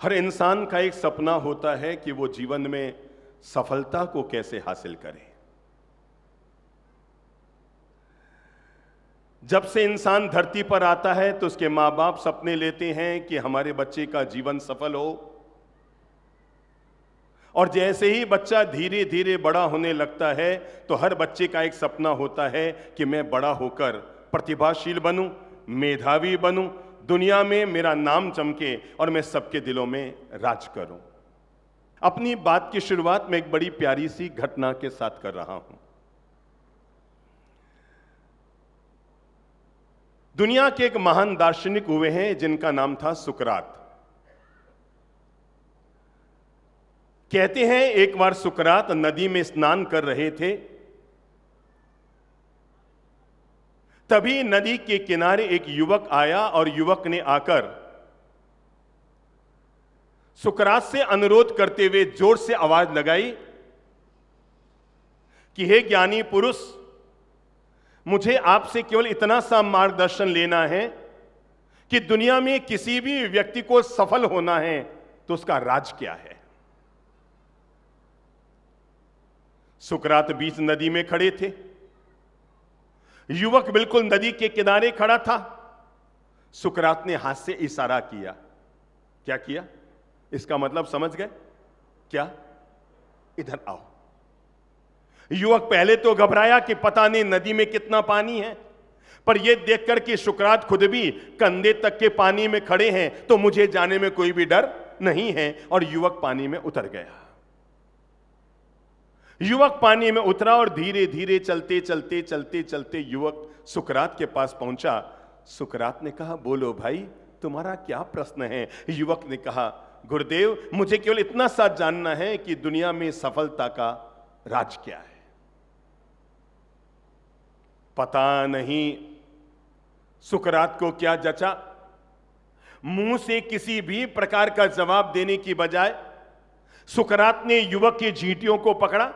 हर इंसान का एक सपना होता है कि वो जीवन में सफलता को कैसे हासिल करे। जब से इंसान धरती पर आता है तो उसके माँ बाप सपने लेते हैं कि हमारे बच्चे का जीवन सफल हो, और जैसे ही बच्चा धीरे धीरे बड़ा होने लगता है तो हर बच्चे का एक सपना होता है कि मैं बड़ा होकर प्रतिभाशील बनूं, मेधावी बनूं, दुनिया में मेरा नाम चमके और मैं सबके दिलों में राज करूं। अपनी बात की शुरुआत में एक बड़ी प्यारी सी घटना के साथ कर रहा हूं। दुनिया के एक महान दार्शनिक हुए हैं जिनका नाम था सुकरात। कहते हैं एक बार सुकरात नदी में स्नान कर रहे थे, तभी नदी के किनारे एक युवक आया और युवक ने आकर सुकरात से अनुरोध करते हुए जोर से आवाज लगाई कि हे ज्ञानी पुरुष, मुझे आपसे केवल इतना सा मार्गदर्शन लेना है कि दुनिया में किसी भी व्यक्ति को सफल होना है तो उसका राज क्या है। सुकरात बीच नदी में खड़े थे, युवक बिल्कुल नदी के किनारे खड़ा था। सुकरात ने हाथ से इशारा किया। क्या किया? इसका मतलब समझ गए क्या? इधर आओ। युवक पहले तो घबराया कि पता नहीं नदी में कितना पानी है, पर यह देखकर कि सुकरात खुद भी कंधे तक के पानी में खड़े हैं तो मुझे जाने में कोई भी डर नहीं है, और युवक पानी में उतर गया। युवक पानी में उतरा और धीरे धीरे चलते चलते चलते चलते युवक सुकरात के पास पहुंचा। सुकरात ने कहा, बोलो भाई, तुम्हारा क्या प्रश्न है? युवक ने कहा, गुरुदेव, मुझे केवल इतना सा जानना है कि दुनिया में सफलता का राज क्या है। पता नहीं सुकरात को क्या जचा, मुंह से किसी भी प्रकार का जवाब देने की बजाय सुकरात ने युवक की झींटियों को पकड़ा,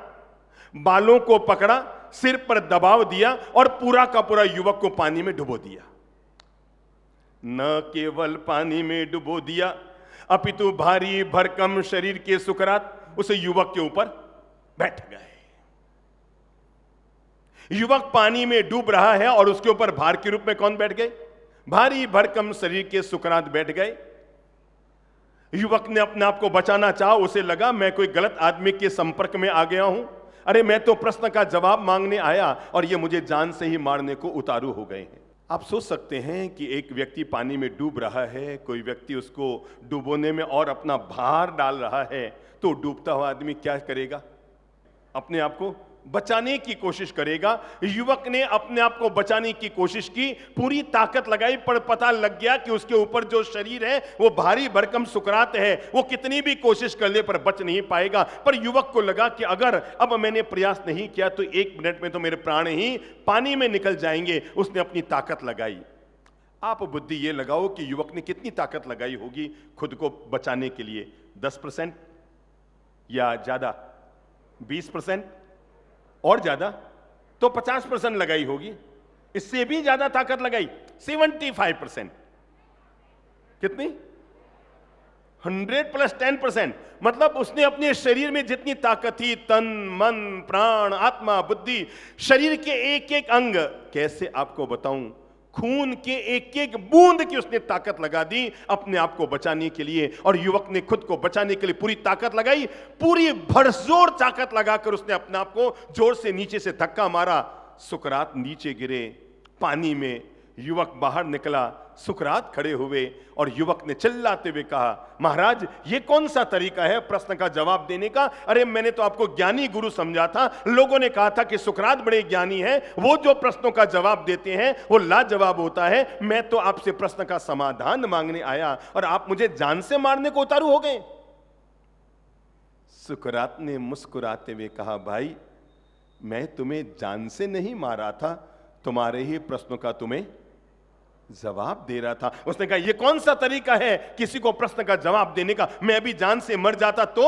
बालों को पकड़ा, सिर पर दबाव दिया और पूरा का पूरा युवक को पानी में डुबो दिया। न केवल पानी में डुबो दिया, अपितु भारी भरकम शरीर के सुकरात उस युवक के ऊपर बैठ गए। युवक पानी में डूब रहा है और उसके ऊपर भार के रूप में कौन बैठ गए? भारी भरकम शरीर के सुकरात बैठ गए। युवक ने अपने आप को बचाना चाहा, उसे लगा मैं कोई गलत आदमी के संपर्क में आ गया हूं। अरे मैं तो प्रश्न का जवाब मांगने आया और ये मुझे जान से ही मारने को उतारू हो गए हैं। आप सोच सकते हैं कि एक व्यक्ति पानी में डूब रहा है, कोई व्यक्ति उसको डुबोने में और अपना भार डाल रहा है, तो डूबता हुआ आदमी क्या करेगा? अपने आप को बचाने की कोशिश करेगा। युवक ने अपने आप को बचाने की कोशिश की, पूरी ताकत लगाई, पर पता लग गया कि उसके ऊपर जो शरीर है वो भारी भरकम सुकरात है, वो कितनी भी कोशिश कर ले पर बच नहीं पाएगा। पर युवक को लगा कि अगर अब मैंने प्रयास नहीं किया तो 1 मिनट में तो मेरे प्राण ही पानी में निकल जाएंगे। उसने अपनी ताकत लगाई। आप बुद्धि ये लगाओ कि युवक ने कितनी ताकत लगाई होगी खुद को बचाने के लिए? 10% या ज्यादा? 20% और ज्यादा तो 50% लगाई होगी। इससे भी ज्यादा ताकत लगाई, 75%। कितनी? 100 + 10%। मतलब उसने अपने शरीर में जितनी ताकत थी, तन मन प्राण आत्मा बुद्धि, शरीर के एक एक अंग, कैसे आपको बताऊं, खून के एक एक बूंद की उसने ताकत लगा दी अपने आप को बचाने के लिए। और युवक ने खुद को बचाने के लिए पूरी ताकत लगाई, पूरी भरजोर ताकत लगाकर उसने अपने आप को जोर से नीचे से धक्का मारा। सुकरात नीचे गिरे पानी में, युवक बाहर निकला, सुकरात खड़े हुए और युवक ने चिल्लाते हुए कहा, महाराज ये कौन सा तरीका है प्रश्न का जवाब देने का? अरे मैंने तो आपको ज्ञानी गुरु समझा था, लोगों ने कहा था कि सुकरात बड़े ज्ञानी हैं, वो जो प्रश्नों का जवाब देते हैं वो लाजवाब होता है। मैं तो आपसे प्रश्न का समाधान मांगने आया और आप मुझे जान से मारने को उतारू हो गए। सुकरात ने मुस्कुराते हुए कहा, भाई मैं तुम्हें जान से नहीं मारा था, तुम्हारे ही प्रश्नों का तुम्हें जवाब दे रहा था। उसने कहा, यह कौन सा तरीका है किसी को प्रश्न का जवाब देने का? मैं अभी जान से मर जाता तो?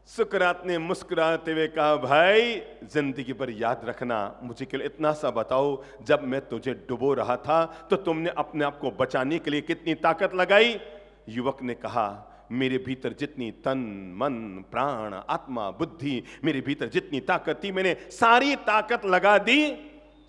सुकरात ने मुस्कुराते हुए कहा, भाई जिंदगी पर याद रखना, मुझे केवल इतना सा बताओ, जब मैं तुझे डुबो रहा था तो तुमने अपने आप को बचाने के लिए कितनी ताकत लगाई? युवक ने कहा, मेरे भीतर जितनी तन मन प्राण आत्मा बुद्धि, मेरे भीतर जितनी ताकत थी मैंने सारी ताकत लगा दी।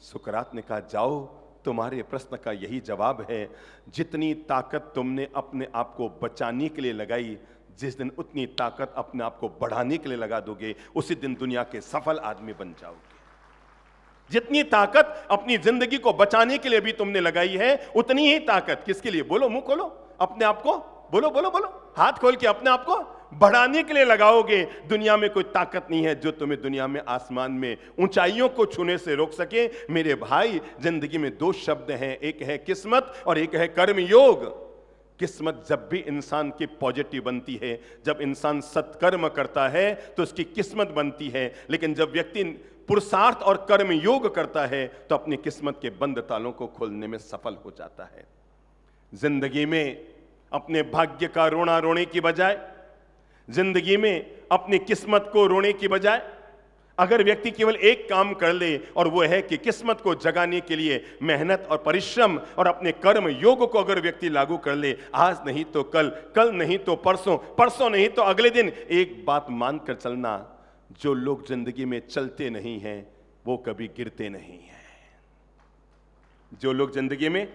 सुकरात ने कहा, जाओ, तुम्हारे प्रश्न का यही जवाब है। जितनी ताकत तुमने अपने आप को बचाने के लिए लगाई, जिस दिन उतनी ताकत अपने आप को बढ़ाने के लिए लगा दोगे, उसी दिन दुनिया के सफल आदमी बन जाओगे। जितनी ताकत अपनी जिंदगी को बचाने के लिए भी तुमने लगाई है, उतनी ही ताकत किसके लिए? बोलो, मुंह खोलो, अपने आप को बोलो, बोलो बोलो, हाथ खोल के अपने आप को बढ़ाने के लिए लगाओगे। दुनिया में कोई ताकत नहीं है जो तुम्हें दुनिया में आसमान में ऊंचाइयों को छूने से रोक सके। मेरे भाई, जिंदगी में दो शब्द हैं, एक है किस्मत और एक है कर्मयोग। किस्मत जब भी इंसान की पॉजिटिव बनती है, जब इंसान सत्कर्म करता है तो उसकी किस्मत बनती है। लेकिन जब व्यक्ति पुरुषार्थ और कर्म योग करता है तो अपनी किस्मत के बंद तालों को खोलने में सफल हो जाता है। जिंदगी में अपने भाग्य का रोना रोने की बजाय, जिंदगी में अपनी किस्मत को रोने की बजाय, अगर व्यक्ति केवल एक काम कर ले और वो है कि किस्मत को जगाने के लिए मेहनत और परिश्रम और अपने कर्म योग को अगर व्यक्ति लागू कर ले, आज नहीं तो कल, कल नहीं तो परसों, परसों नहीं तो अगले दिन, एक बात मानकर चलना, जो लोग जिंदगी में चलते नहीं हैं वो कभी गिरते नहीं हैं। जो लोग जिंदगी में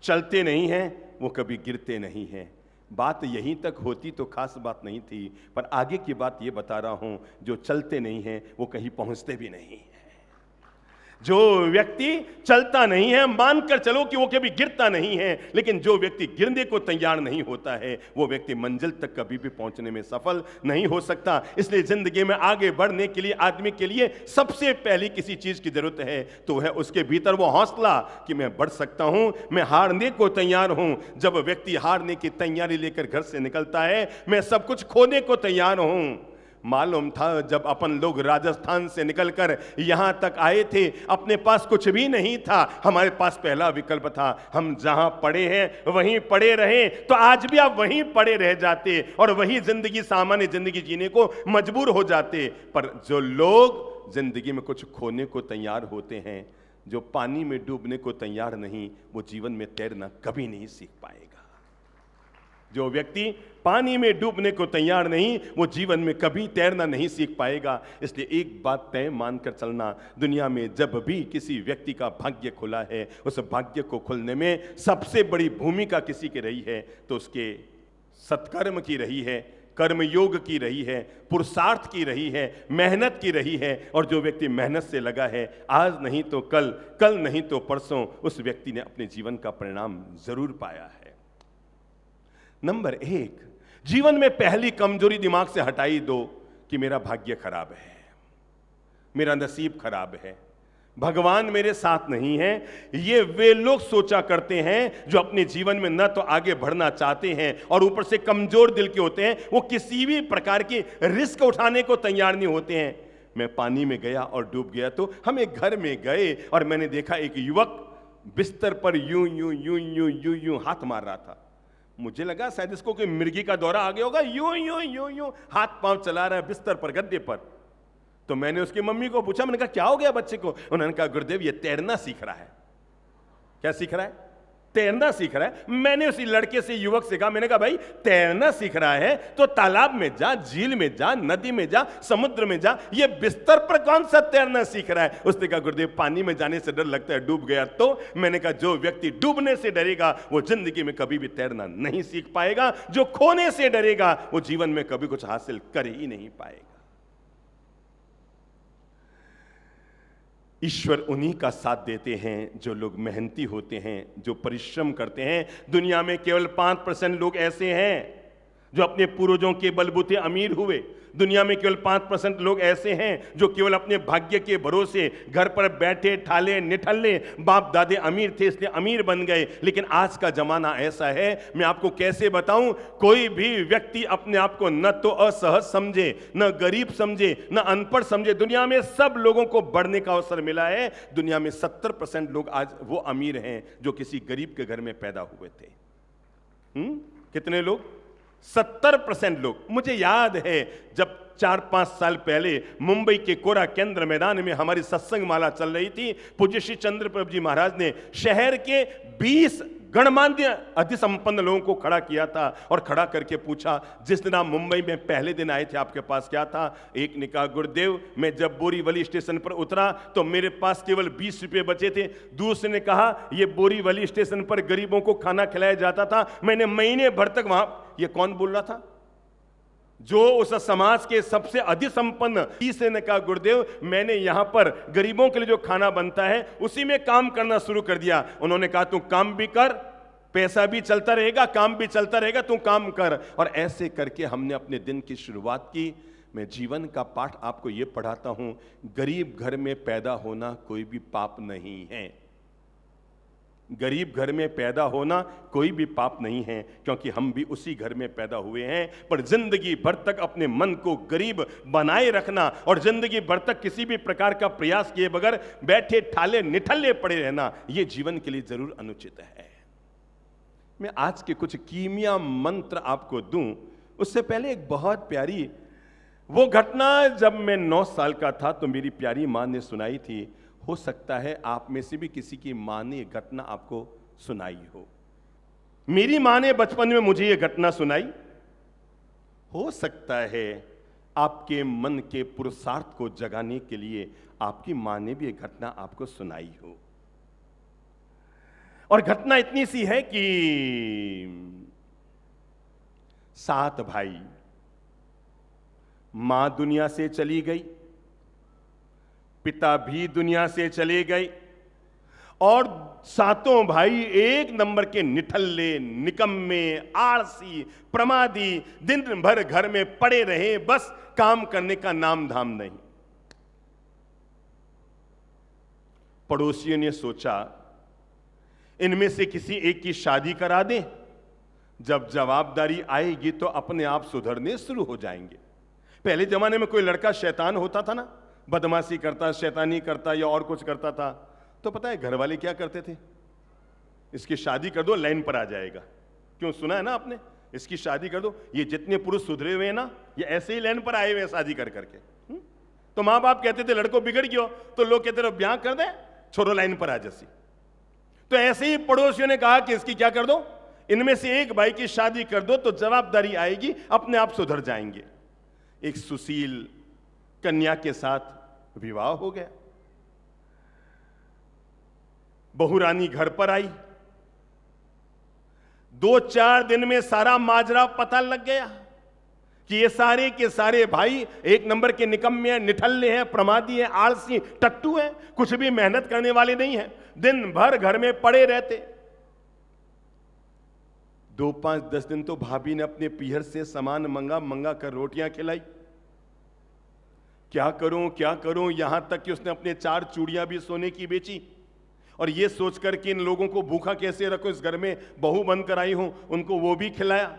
चलते नहीं हैं वो कभी गिरते नहीं हैं। बात यहीं तक होती तो खास बात नहीं थी, पर आगे की बात ये बता रहा हूं, जो चलते नहीं हैं वो कहीं पहुंचते भी नहीं हैं। जो व्यक्ति चलता नहीं है, मानकर चलो कि वो कभी गिरता नहीं है, लेकिन जो व्यक्ति गिरने को तैयार नहीं होता है वो व्यक्ति मंजिल तक कभी भी पहुंचने में सफल नहीं हो सकता। इसलिए जिंदगी में आगे बढ़ने के लिए आदमी के लिए सबसे पहली किसी चीज की जरूरत है, तो है उसके भीतर वो हौसला कि मैं बढ़ सकता हूं, मैं हारने को तैयार हूं। जब व्यक्ति हारने की तैयारी लेकर घर से निकलता है, मैं सब कुछ खोने को तैयार हूं। मालूम था जब अपन लोग राजस्थान से निकलकर यहां तक आए थे, अपने पास कुछ भी नहीं था, हमारे पास पहला विकल्प था, हम जहां पड़े हैं वहीं पड़े रहे, तो आज भी आप वहीं पड़े रह जाते और वही जिंदगी, सामान्य जिंदगी जीने को मजबूर हो जाते। पर जो लोग जिंदगी में कुछ खोने को तैयार होते हैं, जो पानी में डूबने को तैयार नहीं, वो जीवन में तैरना कभी नहीं सीख पाएगा। जो व्यक्ति पानी में डूबने को तैयार नहीं, वो जीवन में कभी तैरना नहीं सीख पाएगा। इसलिए एक बात तय मानकर चलना, दुनिया में जब भी किसी व्यक्ति का भाग्य खुला है, उस भाग्य को खुलने में सबसे बड़ी भूमिका किसी की रही है तो उसके सत्कर्म की रही है, कर्मयोग की रही है, पुरुषार्थ की रही है, मेहनत की रही है। और जो व्यक्ति मेहनत से लगा है, आज नहीं तो कल, कल नहीं तो परसों, उस व्यक्ति ने अपने जीवन का परिणाम जरूर पाया है। नंबर 1, जीवन में पहली कमजोरी दिमाग से हटाई दो कि मेरा भाग्य खराब है, मेरा नसीब खराब है, भगवान मेरे साथ नहीं है। ये वे लोग सोचा करते हैं जो अपने जीवन में न तो आगे बढ़ना चाहते हैं और ऊपर से कमजोर दिल के होते हैं। वो किसी भी प्रकार की रिस्क उठाने को तैयार नहीं होते हैं। मैं पानी में गया और डूब गया, तो हम एक घर में गए और मैंने देखा एक युवक बिस्तर पर यूं यूं यूं यूं यूं यूं हाथ मार रहा था। मुझे लगा शायद इसको कोई मिर्गी का दौरा आ गया होगा, यूं यूं यूं यूं हाथ पांव चला रहा है बिस्तर पर, गद्दे पर। तो मैंने उसकी मम्मी को पूछा, मैंने कहा क्या हो गया बच्चे को? उन्होंने कहा गुरुदेव ये तैरना सीख रहा है। क्या सीख रहा है? तैरना सीख रहा है। मैंने उसी लड़के से, युवक से कहा, मैंने कहा भाई तैरना सीख रहा है तो तालाब में जा, झील में जा, नदी में जा, समुद्र में जा, ये बिस्तर पर कौन सा तैरना सीख रहा है? उसने कहा गुरुदेव पानी में जाने से डर लगता है, डूब गया तो। मैंने कहा जो व्यक्ति डूबने से डरेगा वो जिंदगी में कभी भी तैरना नहीं सीख पाएगा। जो खोने से डरेगा वो जीवन में कभी कुछ हासिल कर ही नहीं पाएगा। ईश्वर उन्हीं का साथ देते हैं जो लोग मेहनती होते हैं, जो परिश्रम करते हैं। दुनिया में केवल 5% लोग ऐसे हैं जो अपने पूर्वजों के बलबूते अमीर हुए। दुनिया में केवल 5% लोग ऐसे हैं जो केवल अपने भाग्य के भरोसे घर पर बैठे ठाले निठल्ले, बाप दादे अमीर थे इसलिए अमीर बन गए। लेकिन आज का जमाना ऐसा है, मैं आपको कैसे बताऊं, कोई भी व्यक्ति अपने आप को न तो असहज समझे, न गरीब समझे, न अनपढ़ समझे। दुनिया में सब लोगों को बढ़ने का अवसर मिला है। दुनिया में 70% लोग आज वो अमीर हैं जो किसी गरीब के घर में पैदा हुए थे। कितने लोग? 70% लोग। मुझे याद है जब 4-5 साल पहले मुंबई के कोरा केंद्र मैदान में हमारी सत्संग माला चल रही थी, पूज्य श्री चंद्र प्रभु जी महाराज ने शहर के 20 गणमान्य अति संपन्न लोगों को खड़ा किया था और खड़ा करके पूछा, जिस दिन आप मुंबई में पहले दिन आए थे आपके पास क्या था? एक ने कहा, गुरुदेव मैं जब बोरीवली स्टेशन पर उतरा तो मेरे पास केवल 20 रुपए बचे थे। दूसरे ने कहा, ये बोरीवली स्टेशन पर गरीबों को खाना खिलाया जाता था, मैंने महीने भर तक वहां। ये कौन बोल रहा था? जो उस समाज के सबसे अधिक संपन्न। तीसरे ने कहा, गुरुदेव मैंने यहां पर गरीबों के लिए जो खाना बनता है उसी में काम करना शुरू कर दिया। उन्होंने कहा, तू काम भी कर, पैसा भी चलता रहेगा, काम भी चलता रहेगा, तू काम कर। और ऐसे करके हमने अपने दिन की शुरुआत की। मैं जीवन का पाठ आपको यह पढ़ाता हूं, गरीब घर में पैदा होना कोई भी पाप नहीं है। गरीब घर में पैदा होना कोई भी पाप नहीं है, क्योंकि हम भी उसी घर में पैदा हुए हैं। पर जिंदगी भर तक अपने मन को गरीब बनाए रखना और जिंदगी भर तक किसी भी प्रकार का प्रयास किए बगैर बैठे ठाले निठल्ले पड़े रहना, यह जीवन के लिए जरूर अनुचित है। मैं आज के कुछ कीमिया मंत्र आपको दूं, उससे पहले एक बहुत प्यारी वो घटना जब मैं 9 साल का था तो मेरी प्यारी मां ने सुनाई थी। हो सकता है आप में से भी किसी की मां ने यह घटना आपको सुनाई हो। मेरी मां ने बचपन में मुझे यह घटना सुनाई। हो सकता है आपके मन के पुरुषार्थ को जगाने के लिए आपकी मां ने भी यह घटना आपको सुनाई हो। और घटना इतनी सी है कि 7 भाई, मां दुनिया से चली गई, पिता भी दुनिया से चले गए और 7 भाई एक नंबर के निठल्ले, निकम्मे, आलसी, प्रमादी, दिन भर घर में पड़े रहे, बस काम करने का नाम धाम नहीं। पड़ोसियों ने सोचा इनमें से किसी एक की शादी करा दें, जब जवाबदारी आएगी तो अपने आप सुधरने शुरू हो जाएंगे। पहले जमाने में कोई लड़का शैतान होता था ना, बदमाशी करता, शैतानी करता या और कुछ करता था, तो पता है घर वाले क्या करते थे? इसकी शादी कर दो, लाइन पर आ जाएगा। क्यों, सुना है ना आपने? इसकी शादी कर दो। ये जितने पुरुष सुधरे हुए हैं ना, ये ऐसे ही लाइन पर आए हुए शादी कर करके। तो माँ बाप कहते थे लड़को बिगड़ गयो, तो लोग कहते रहे ब्याह कर दे, छोड़ो लाइन पर आ जैसी। तो ऐसे ही पड़ोसियों ने कहा कि इसकी क्या कर दो, इनमें से एक भाई की शादी कर दो तो जवाबदारी आएगी, अपने आप सुधर जाएंगे। एक सुशील कन्या के साथ विवाह हो गया। बहू रानी घर पर आई। 2-4 दिन में सारा माजरा पता लग गया कि ये सारे के सारे भाई एक नंबर के निकम्मे हैं, निठल्ले हैं, प्रमादी हैं, आलसी, टट्टू हैं, कुछ भी मेहनत करने वाले नहीं हैं, दिन भर घर में पड़े रहते। 2-5-10 दिन तो भाभी ने अपने पीहर से सामान मंगा कर रोटियां खिलाई। क्या करूं, यहां तक कि उसने अपने 4 चूड़ियां भी सोने की बेची और यह सोचकर कि इन लोगों को भूखा कैसे रखो, इस घर में बहू बनकर आई हूं, उनको वो भी खिलाया।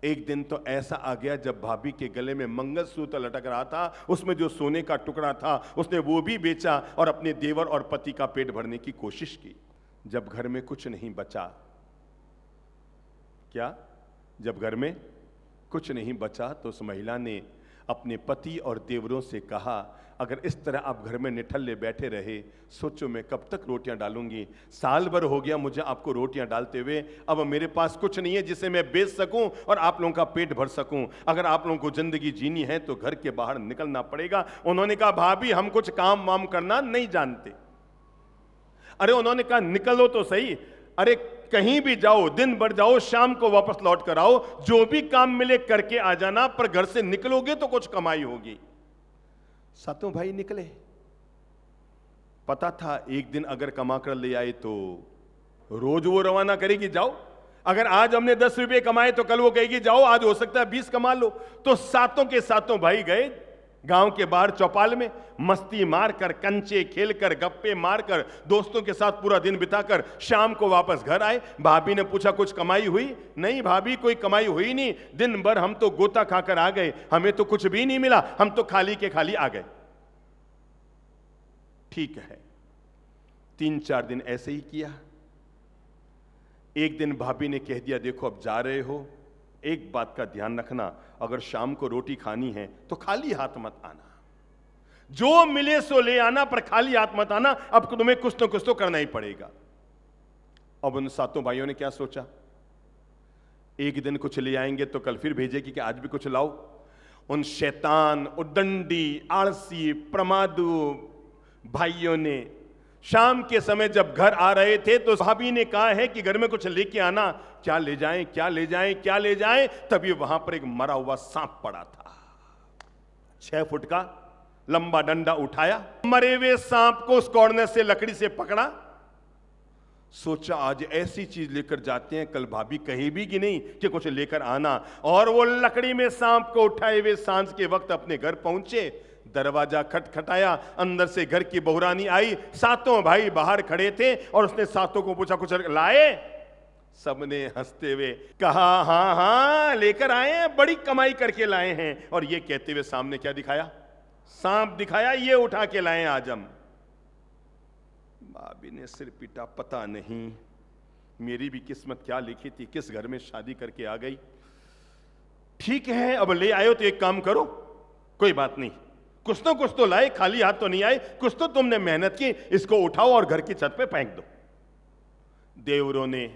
एक दिन तो ऐसा आ गया जब भाभी के गले में मंगलसूत्र लटक रहा था, उसमें जो सोने का टुकड़ा था उसने वो भी बेचा और अपने देवर और पति का पेट भरने की कोशिश की। जब घर में कुछ नहीं बचा, जब घर में कुछ नहीं बचा तो उस महिला ने अपने पति और देवरों से कहा, अगर इस तरह आप घर में निठल्ले बैठे रहे, सोचो मैं कब तक रोटियां डालूंगी। साल भर हो गया मुझे आपको रोटियां डालते हुए, अब मेरे पास कुछ नहीं है जिसे मैं बेच सकूं और आप लोगों का पेट भर सकूं। अगर आप लोगों को जिंदगी जीनी है तो घर के बाहर निकलना पड़ेगा। उन्होंने कहा, भाभी हम कुछ काम वाम करना नहीं जानते। अरे उन्होंने कहा, निकलो तो सही, अरे कहीं भी जाओ, दिन भर जाओ, शाम को वापस लौट कर आओ, जो भी काम मिले करके आ जाना, पर घर से निकलोगे तो कुछ कमाई होगी। 7 भाई निकले। पता था एक दिन अगर कमा कर ले आए तो रोज वो रवाना करेगी, जाओ। अगर आज हमने 10 रुपए कमाए तो कल वो कहेगी जाओ, आज हो सकता है 20 कमा लो। तो 7 के 7 भाई गए गांव के बाहर चौपाल में, मस्ती मारकर, कंचे खेलकर, गप्पे मारकर, दोस्तों के साथ पूरा दिन बिताकर शाम को वापस घर आए। भाभी ने पूछा, कुछ कमाई हुई? नहीं भाभी, कोई कमाई हुई नहीं, दिन भर हम तो गोता खाकर आ गए, हमें तो कुछ भी नहीं मिला, हम तो खाली के खाली आ गए। ठीक है, 3-4 दिन ऐसे ही किया। एक दिन भाभी ने कह दिया, देखो अब जा रहे हो एक बात का ध्यान रखना, अगर शाम को रोटी खानी है तो खाली हाथ मत आना, जो मिले सो ले आना, पर खाली हाथ मत आना। अब तुम्हें कुछ तो करना ही पड़ेगा। अब उन सातों भाइयों ने क्या सोचा, एक दिन कुछ ले आएंगे तो कल फिर भेजेगी कि आज भी कुछ लाओ। उन शैतान, उद्दंडी, आलसी, प्रमादु भाइयों ने शाम के समय जब घर आ रहे थे तो भाभी ने कहा है कि घर में कुछ लेके आना। क्या ले जाएं, क्या ले जाएं, क्या ले जाएं? तभी वहां पर एक मरा हुआ सांप पड़ा था। 6 फुट का लंबा डंडा उठाया, मरे हुए सांप को उस कॉर्नर से लकड़ी से पकड़ा। सोचा आज ऐसी चीज लेकर जाते हैं, कल भाभी कहेगी कि नहीं कि कुछ लेकर आना। और वो लकड़ी में सांप को उठाए हुए सांझ के वक्त अपने घर पहुंचे। दरवाजा खटखटाया, अंदर से घर की बहुरानी आई। सातों भाई बाहर खड़े थे और उसने सातों को पूछा कुछ लाए? सबने हंसते हुए कहा हाँ हाँ लेकर आए हैं, बड़ी कमाई करके लाए हैं। और ये कहते हुए सामने क्या दिखाया? सांप दिखाया, ये उठा के लाए आज हम। भाभी ने सिर पीटा, पता नहीं मेरी भी किस्मत क्या लिखी थी, किस घर में शादी करके आ गई। ठीक है, अब ले आयो तो एक काम करो, कोई बात नहीं, कुछ तो लाए, खाली हाथ तो नहीं आए, कुछ तो तुमने मेहनत की, इसको उठाओ और घर की छत पे फेंक दो। देवरों ने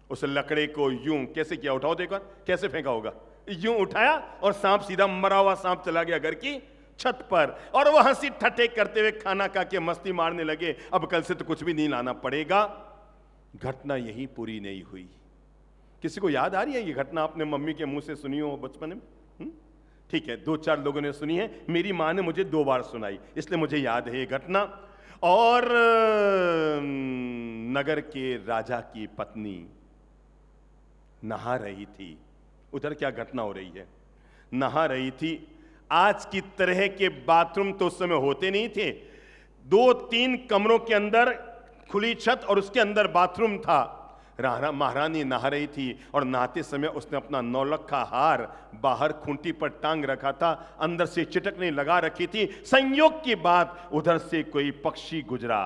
उस लकड़े को यूं कैसे किया, उठाओ देखो कैसे फेंका होगा, यूं उठाया और सांप सीधा मरा हुआ सांप चला गया घर की छत पर। और वो हंसी ठट्ठे करते हुए खाना खा के मस्ती मारने लगे, अब कल से तो कुछ भी नहीं लाना पड़ेगा। घटना यही पूरी नहीं हुई। किसी को याद आ रही है ये घटना? आपने मम्मी के मुंह से सुनी हो बचपन में? ठीक है, 2-4 लोगों ने सुनी है, मेरी मां ने मुझे 2 बार सुनाई, इसलिए मुझे याद है ये घटना। और नगर के राजा की पत्नी नहा रही थी। उधर क्या घटना हो रही है? नहा रही थी। आज की तरह के बाथरूम तो उस समय होते नहीं थे। 2-3 कमरों के अंदर खुली छत और उसके अंदर बाथरूम था। महारानी नहा रही थी और नहाते समय उसने अपना 9 लखा हार बाहर खूंटी पर टांग रखा था, अंदर से चिटकने लगा रखी थी। संयोग की बात, उधर से कोई पक्षी गुजरा।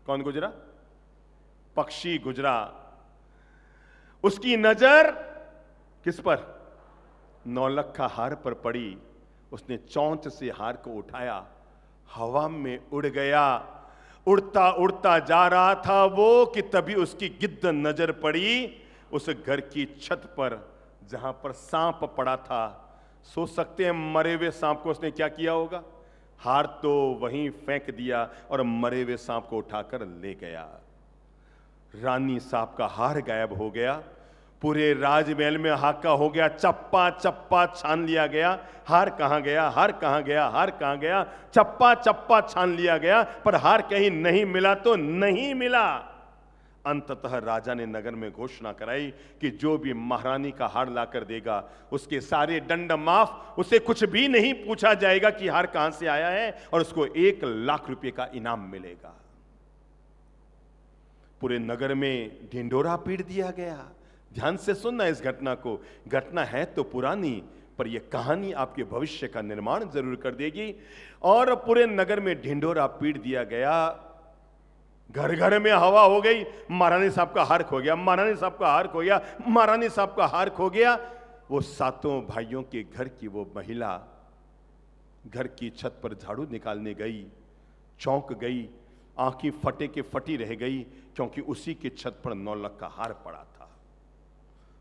कौन गुजरा? पक्षी गुजरा। उसकी नजर किस पर? 9 लखा हार पर पड़ी। उसने चौंच से हार को उठाया, हवा में उड़ गया। उड़ता उड़ता जा रहा था वो कि तभी उसकी गिद्ध नजर पड़ी उस घर की छत पर जहां पर सांप पड़ा था। सोच सकते हैं मरे हुए सांप को उसने क्या किया होगा? हार तो वहीं फेंक दिया और मरे हुए सांप को उठाकर ले गया। रानी साहब का हार गायब हो गया। पूरे राजमहल में हाका हो गया, चप्पा चप्पा छान लिया गया। हार कहां गया, हार कहां गया, हार कहां गया? चप्पा चप्पा छान लिया गया, पर हार कहीं नहीं मिला तो नहीं मिला। अंततः राजा ने नगर में घोषणा कराई कि जो भी महारानी का हार लाकर देगा उसके सारे दंड माफ, उसे कुछ भी नहीं पूछा जाएगा कि हार कहां से आया है, और उसको 1 लाख रुपए का इनाम मिलेगा। पूरे नगर में ढिंढोरा पीट दिया गया। ध्यान से सुनना इस घटना को। घटना है तो पुरानी, पर यह कहानी आपके भविष्य का निर्माण जरूर कर देगी। और पूरे नगर में ढिंढोरा पीट दिया गया। घर घर में हवा हो गई, महारानी साहब का हार खो गया, महारानी साहब का हार खो गया, महारानी साहब का हार खो गया। वो सातों भाइयों के घर की वो महिला घर की छत पर झाड़ू निकालने गई, चौंक गई, आंखें फटे के फटी रह गई, क्योंकि उसी की छत पर 9 लाख का हार पड़ा था।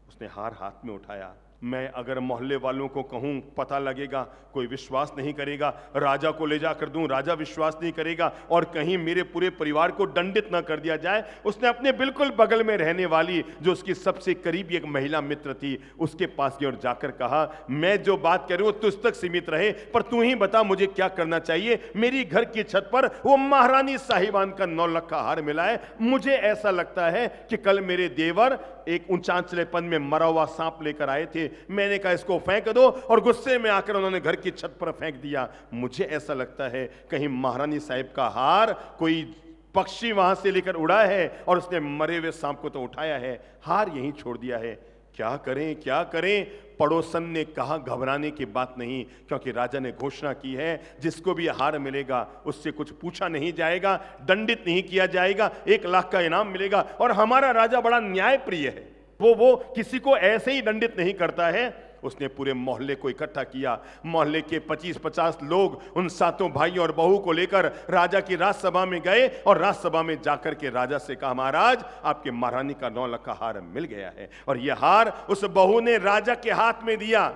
उसने हार हाथ में उठाया। मैं अगर मोहल्ले वालों को कहूं पता लगेगा, कोई विश्वास नहीं करेगा। राजा को ले जाकर दूं, राजा विश्वास नहीं करेगा, और कहीं मेरे पूरे परिवार को दंडित न कर दिया जाए। उसने अपने बिल्कुल बगल में रहने वाली, जो उसकी सबसे करीबी एक महिला मित्र थी, उसके पास गई और जाकर कहा, मैं जो बात कर रही हूं तुझ तक सीमित रहे, पर तू ही बता मुझे क्या करना चाहिए। मेरी घर की छत पर वो महारानी साहिबान का 9 लाख का हार मिला है। मुझे ऐसा लगता है कि कल मेरे देवर एक ऊंचांचलेपन में मरा हुआ सांप लेकर आए थे। मैंने कहा इसको फेंक दो, और गुस्से में आकर उन्होंने घर की छत पर फेंक दिया। मुझे ऐसा लगता है कहीं महारानी साहिब का हार कोई पक्षी वहां से लेकर उड़ा है और उसने मरे हुए सांप को तो उठाया है, हार यहीं छोड़ दिया है। क्या करें, क्या करें? पड़ोसन ने कहा घबराने की बात नहीं, क्योंकि राजा ने घोषणा की है जिसको भी हार मिलेगा उससे कुछ पूछा नहीं जाएगा, दंडित नहीं किया जाएगा, 1 लाख का इनाम मिलेगा। और हमारा राजा बड़ा न्याय प्रिय है। वो किसी को ऐसे ही दंडित नहीं करता है, उसने पूरे मोहल्ले को इकट्ठा किया। मोहल्ले के 25-50 लोग उन सातों भाई और बहू को लेकर राजा की राजसभा में गए और राजसभा में जाकर के राजा से कहा, महाराज आपके महारानी का 9 लाख का हार मिल गया है। और यह हार उस बहू ने राजा के हाथ में दिया।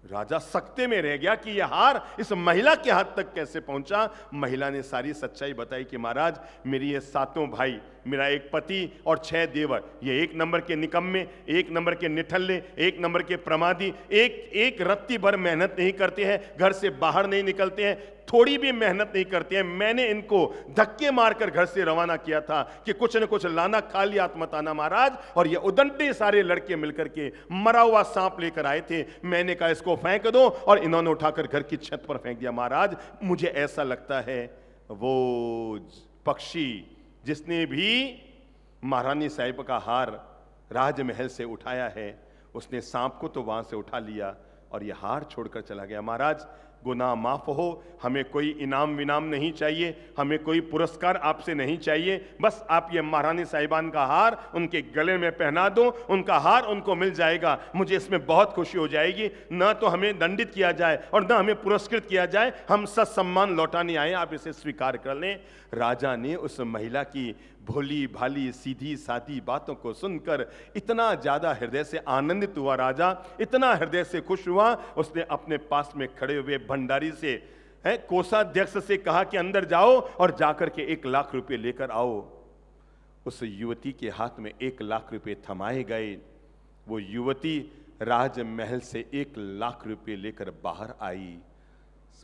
राजा सकते में रह गया कि यह हार इस महिला के हाथ तक कैसे पहुंचा। महिला ने सारी सच्चाई बताई कि महाराज मेरी ये सातों भाई, मेरा एक पति और 6 देवर, ये 1 नंबर के निकम्मे, 1 नंबर के निठल्ले, 1 नंबर के प्रमादी, एक रत्ती भर मेहनत नहीं करते हैं, घर से बाहर नहीं निकलते हैं, थोड़ी भी मेहनत नहीं करते हैं। मैंने इनको धक्के मारकर घर से रवाना किया था कि कुछ न कुछ लाना, खाली हाथ मत आना महाराज। और ये उदंडे सारे लड़के मिलकर के मरा हुआ सांप लेकर आए थे। मैंने कहा इसको फेंक दो और इन्होंने उठाकर घर की छत पर फेंक दिया। महाराज मुझे ऐसा लगता है वो पक्षी जिसने भी महारानी साहिब का हार राजमहल से उठाया है, उसने सांप को तो वहां से उठा लिया और यह हार छोड़कर चला गया। महाराज गुनाह माफ हो, हमें कोई इनाम विनाम नहीं चाहिए, हमें कोई पुरस्कार आपसे नहीं चाहिए, बस आप ये महारानी साहिबान का हार उनके गले में पहना दो, उनका हार उनको मिल जाएगा, मुझे इसमें बहुत खुशी हो जाएगी। ना तो हमें दंडित किया जाए और ना हमें पुरस्कृत किया जाए, हम सम्मान लौटाने आए, आप इसे स्वीकार कर लें। राजा ने उस महिला की भोली भाली सीधी सादी बातों को सुनकर इतना ज्यादा हृदय से आनंदित हुआ, राजा इतना हृदय से खुश हुआ, उसने अपने पास में खड़े हुए भंडारी से, कोषाध्यक्ष से कहा कि अंदर जाओ और जाकर के 1 लाख रुपए लेकर आओ। उस युवती के हाथ में 1 लाख रुपए थमाए गए। वो युवती राजमहल से 1 लाख रुपए लेकर बाहर आई।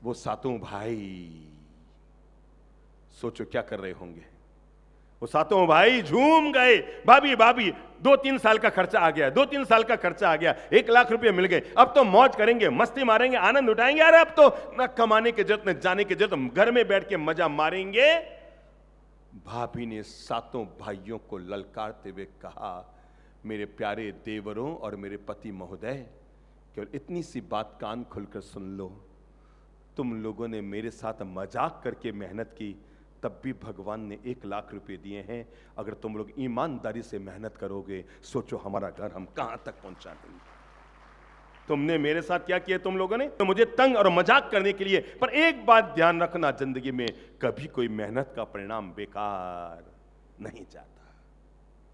वो सातों भाई सोचो क्या कर रहे होंगे। वो सातों भाई झूम गए, भाभी भाभी 2-3 साल का खर्चा आ गया, 2-3 साल का खर्चा आ गया, 1 लाख रुपए मिल गए, अब तो मौज करेंगे, मस्ती मारेंगे, आनंद उठाएंगे। अरे अब तो न कमाने की जरूरत न जाने की जरूरत, घर में बैठ के मजा मारेंगे। भाभी ने सातों भाइयों को ललकारते हुए कहा, मेरे प्यारे देवरों और मेरे पति महोदय, केवल इतनी सी बात कान खुलकर सुन लो। तुम लोगों ने मेरे साथ मजाक करके मेहनत की, तब भी भगवान ने 1 लाख रुपए दिए हैं। अगर तुम लोग ईमानदारी से मेहनत करोगे, सोचो हमारा घर हम कहां तक पहुंचा देंगे। तुमने मेरे साथ क्या किया तुम लोगों ने? तो मुझे तंग और मजाक करने के लिए। पर एक बात ध्यान रखना, जिंदगी में कभी कोई मेहनत का परिणाम बेकार नहीं जाता।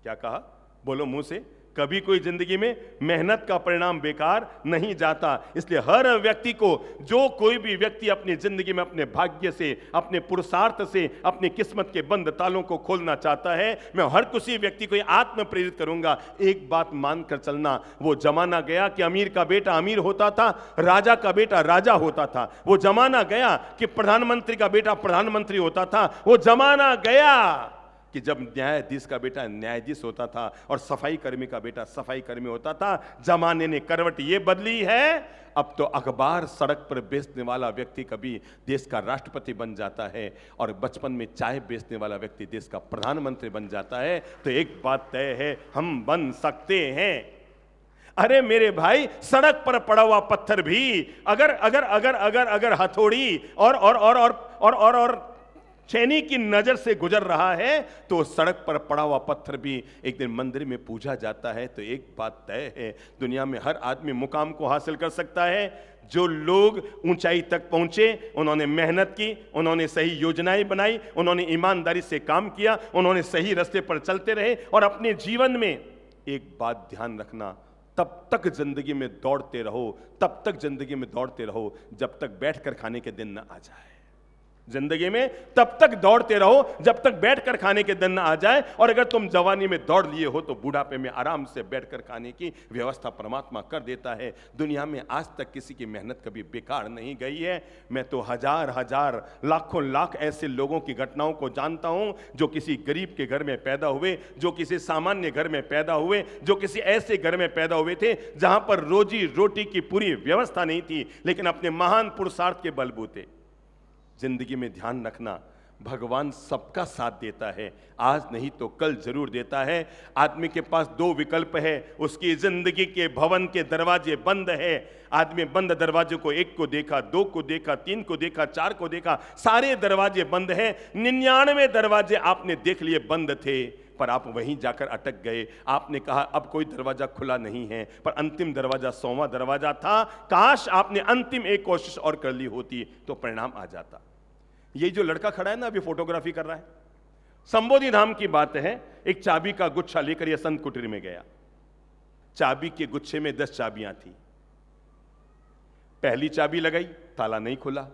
क्या कहा? बोलो मुंह से। कभी कोई जिंदगी में मेहनत का परिणाम बेकार नहीं जाता। इसलिए हर व्यक्ति को, जो कोई भी व्यक्ति अपनी जिंदगी में अपने भाग्य से, अपने पुरुषार्थ से अपनी किस्मत के बंद तालों को खोलना चाहता है, मैं हर किसी व्यक्ति को आत्म प्रेरित करूंगा, एक बात मानकर चलना। वो जमाना गया कि अमीर का बेटा अमीर होता था, राजा का बेटा राजा होता था। वो जमाना गया कि प्रधानमंत्री का बेटा प्रधानमंत्री होता था। वो जमाना गया कि जब न्यायाधीश का बेटा न्यायाधीश होता था और सफाई कर्मी का बेटा सफाई कर्मी होता था। जमाने ने करवट ये बदली है, अब तो अखबार सड़क पर बेचने वाला व्यक्ति कभी देश का राष्ट्रपति बन जाता है और बचपन में चाय बेचने वाला व्यक्ति देश का प्रधानमंत्री बन जाता है। तो एक बात तय है, हम बन सकते हैं। अरे मेरे भाई, सड़क पर पड़ा हुआ पत्थर भी अगर अगर अगर अगर अगर हथौड़ी और छेनी की नजर से गुजर रहा है, तो सड़क पर पड़ा हुआ पत्थर भी एक दिन मंदिर में पूजा जाता है। तो एक बात तय है, दुनिया में हर आदमी मुकाम को हासिल कर सकता है। जो लोग ऊंचाई तक पहुंचे, उन्होंने मेहनत की, उन्होंने सही योजनाएं बनाई, उन्होंने ईमानदारी से काम किया, उन्होंने सही रास्ते पर चलते रहे। और अपने जीवन में एक बात ध्यान रखना, तब तक जिंदगी में दौड़ते रहो, तब तक जिंदगी में दौड़ते रहो जब तक बैठकर खाने के दिन न आ जाए। जिंदगी में तब तक दौड़ते रहो जब तक बैठकर खाने के दिन न आ जाए। और अगर तुम जवानी में दौड़ लिए हो तो बुढ़ापे में आराम से बैठकर खाने की व्यवस्था परमात्मा कर देता है। दुनिया में आज तक किसी की मेहनत कभी बेकार नहीं गई है। मैं तो हजार हजार लाखों लाख ऐसे लोगों की घटनाओं को जानता हूं जो किसी गरीब के घर में पैदा हुए, जो किसी सामान्य घर में पैदा हुए, जो किसी ऐसे घर में पैदा हुए थे जहां पर रोजी रोटी की पूरी व्यवस्था नहीं थी, लेकिन अपने महान पुरुषार्थ के बलबूते। जिंदगी में ध्यान रखना, भगवान सबका साथ देता है, आज नहीं तो कल जरूर देता है। आदमी के पास 2 विकल्प है, उसकी जिंदगी के भवन के दरवाजे बंद है। आदमी बंद दरवाजे को 1 को देखा, 2 को देखा, 3 को देखा, 4 को देखा, सारे दरवाजे बंद हैं। 99 दरवाजे आपने देख लिए बंद थे, पर आप वहीं जाकर अटक गए। आपने कहा अब कोई दरवाजा खुला नहीं है, पर अंतिम दरवाजा 100वां दरवाजा था। काश आपने अंतिम एक कोशिश और कर ली होती तो परिणाम आ जाता। ये जो लड़का खड़ा है ना, अभी फोटोग्राफी कर रहा है, संबोधि धाम की बात है। एक चाबी का गुच्छा लेकर यह संत कुटीर में गया। चाबी के गुच्छे में 10 चाबियां थी। पहली चाबी लगाई, ताला नहीं खुला।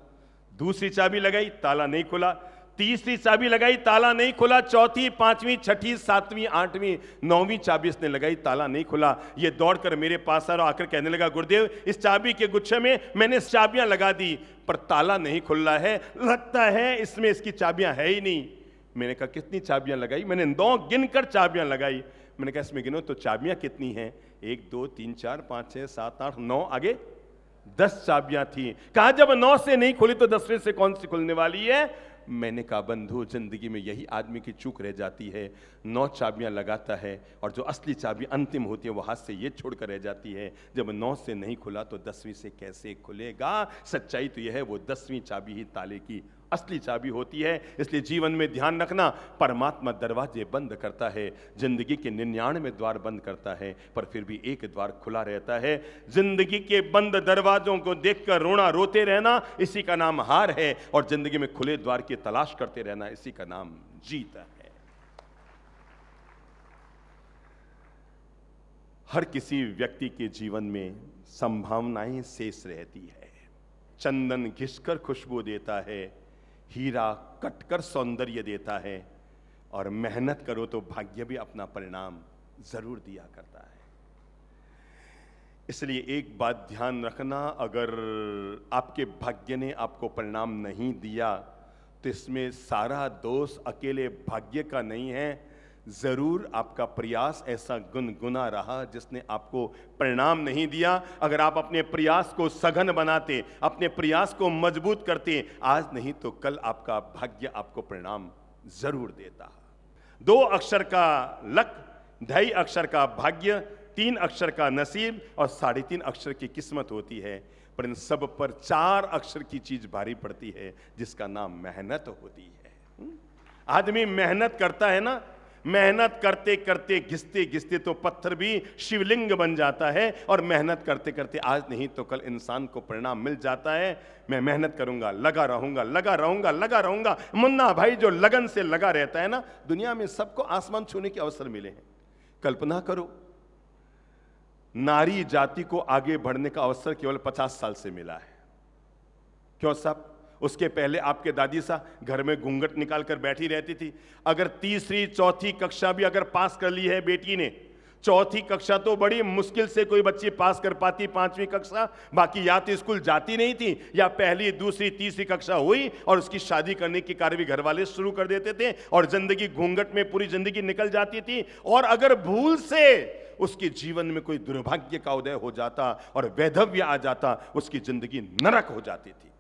दूसरी चाबी लगाई, ताला नहीं खुला। तीसरी चाबी लगाई, ताला नहीं खुला। चौथी, पांचवी, छठी, सातवीं, आठवीं, 9वीं चाबी इसने लगाई, ताला नहीं खुला। ये दौड़कर मेरे पास आ रहा, आकर कहने लगा, गुरुदेव इस चाबी के गुच्छे में मैंने चाबियां लगा दी पर ताला नहीं खुल रहा है, लगता है इसमें इसकी चाबियां है ही नहीं। मैंने कहा कितनी चाबियां लगाई? मैंने 9 गिनकर चाबियां लगाई। मैंने कहा इसमें गिनो तो चाबियां कितनी हैं? 1 2 3 4 5 6 7 8 9, आगे 10 चाबियां थी। कहा जब 9 से नहीं खुली तो 10वें से कौन सी खुलने वाली है? मैंने कहा बंधु, जिंदगी में यही आदमी की चूक रह जाती है। 9 चाबियां लगाता है और जो असली चाबी अंतिम होती है वो हाथ से ये छोड़कर रह जाती है। जब 9 से नहीं खुला तो 10वीं से कैसे खुलेगा? सच्चाई तो यह है वो 10वीं चाबी ही ताले की असली चाबी होती है। इसलिए जीवन में ध्यान रखना, परमात्मा दरवाजे बंद करता है, जिंदगी के 99 द्वार बंद करता है, पर फिर भी एक द्वार खुला रहता है। जिंदगी के बंद दरवाजों को देखकर रोना, रोते रहना, इसी का नाम हार है। और जिंदगी में खुले द्वार की तलाश करते रहना, इसी का नाम जीत है। हर किसी व्यक्ति के जीवन में संभावनाएं शेष रहती है। चंदन घिसकर खुशबू देता है, हीरा कटकर सौंदर्य देता है, और मेहनत करो तो भाग्य भी अपना परिणाम जरूर दिया करता है। इसलिए एक बात ध्यान रखना, अगर आपके भाग्य ने आपको परिणाम नहीं दिया तो इसमें सारा दोष अकेले भाग्य का नहीं है। जरूर आपका प्रयास ऐसा गुनगुना रहा जिसने आपको परिणाम नहीं दिया। अगर आप अपने प्रयास को सघन बनाते, अपने प्रयास को मजबूत करते, आज नहीं तो कल आपका भाग्य आपको परिणाम जरूर देता। 2 अक्षर का लक, 2.5 अक्षर का भाग्य, 3 अक्षर का नसीब और 3.5 अक्षर की किस्मत होती है। पर इन सब पर 4 अक्षर की चीज भारी पड़ती है, जिसका नाम मेहनत होती है। आदमी मेहनत करता है ना, मेहनत करते करते घिसते घिसते तो पत्थर भी शिवलिंग बन जाता है। और मेहनत करते करते आज नहीं तो कल इंसान को परिणाम मिल जाता है। मैं मेहनत करूंगा, लगा रहूंगा, लगा रहूंगा, लगा रहूंगा। मुन्ना भाई जो लगन से लगा रहता है ना, दुनिया में सबको आसमान छूने के अवसर मिले हैं। कल्पना करो, नारी जाति को आगे बढ़ने का अवसर केवल 50 साल से मिला है। क्यों साहब? उसके पहले आपके दादी सा घर में घूंघट निकाल कर बैठी रहती थी। अगर 3री 4थी कक्षा भी अगर पास कर ली है बेटी ने, 4थी कक्षा तो बड़ी मुश्किल से कोई बच्ची पास कर पाती, 5वीं कक्षा, बाकी या तो स्कूल जाती नहीं थी या पहली, दूसरी, तीसरी कक्षा हुई और उसकी शादी करने की कार्य भी घर वाले शुरू कर देते थे और जिंदगी घूंघट में पूरी जिंदगी निकल जाती थी। और अगर भूल से उसके जीवन में कोई दुर्भाग्य का उदय हो जाता और वैधव्य आ जाता, उसकी जिंदगी नरक हो जाती थी।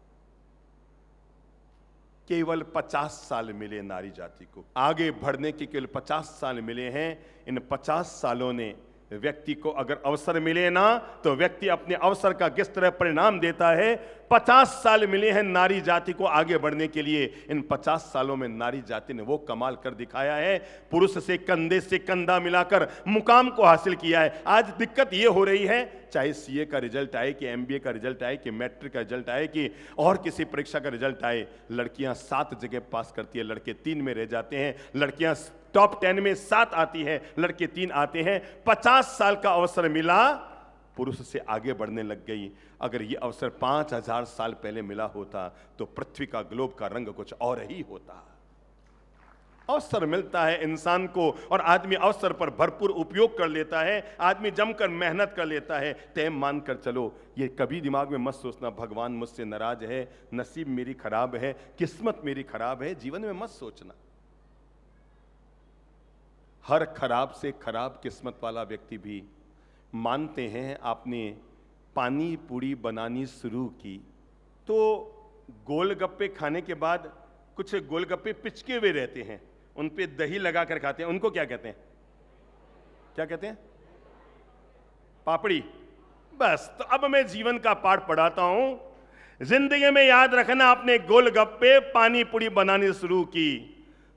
केवल 50 साल मिले नारी जाति को आगे बढ़ने के, केवल 50 साल मिले हैं। इन 50 सालों ने व्यक्ति को अगर अवसर मिले ना, तो व्यक्ति अपने अवसर का किस तरह परिणाम देता है। 50 साल मिले हैं नारी जाति को आगे बढ़ने के लिए। इन 50 सालों में नारी जाति ने वो कमाल कर दिखाया है, पुरुष से कंधे से कंधा मिलाकर मुकाम को हासिल किया है। आज दिक्कत ये हो रही है, चाहे सीए का रिजल्ट आए कि एमबीए का रिजल्ट आए कि मैट्रिक का रिजल्ट आए कि और किसी परीक्षा का रिजल्ट आए, लड़कियां 7 जगह पास करती है, लड़के 3 में रह जाते हैं। लड़कियां टॉप 10 में 7 आती है, लड़के 3 आते हैं। 50 साल का अवसर मिला, पुरुष से आगे बढ़ने लग गई। अगर ये अवसर 5000 साल पहले मिला होता तो पृथ्वी का ग्लोब का रंग कुछ और ही होता। अवसर मिलता है इंसान को और आदमी अवसर पर भरपूर उपयोग कर लेता है, आदमी जमकर मेहनत कर लेता है। तय मानकर चलो, ये कभी दिमाग में मत सोचना भगवान मुझसे नाराज है, नसीब मेरी खराब है, किस्मत मेरी खराब है, जीवन में मत सोचना। हर खराब से खराब किस्मत वाला व्यक्ति भी मानते हैं आपने पानी पूरी बनानी शुरू की तो गोलगप्पे खाने के बाद कुछ गोलगप्पे पिचके हुए रहते हैं, उन पे दही लगा कर खाते हैं, उनको क्या कहते हैं? क्या कहते हैं? पापड़ी। बस, तो अब मैं जीवन का पाठ पढ़ाता हूं। जिंदगी में याद रखना, आपने गोलगप्पे पानी पूरी बनानी शुरू की,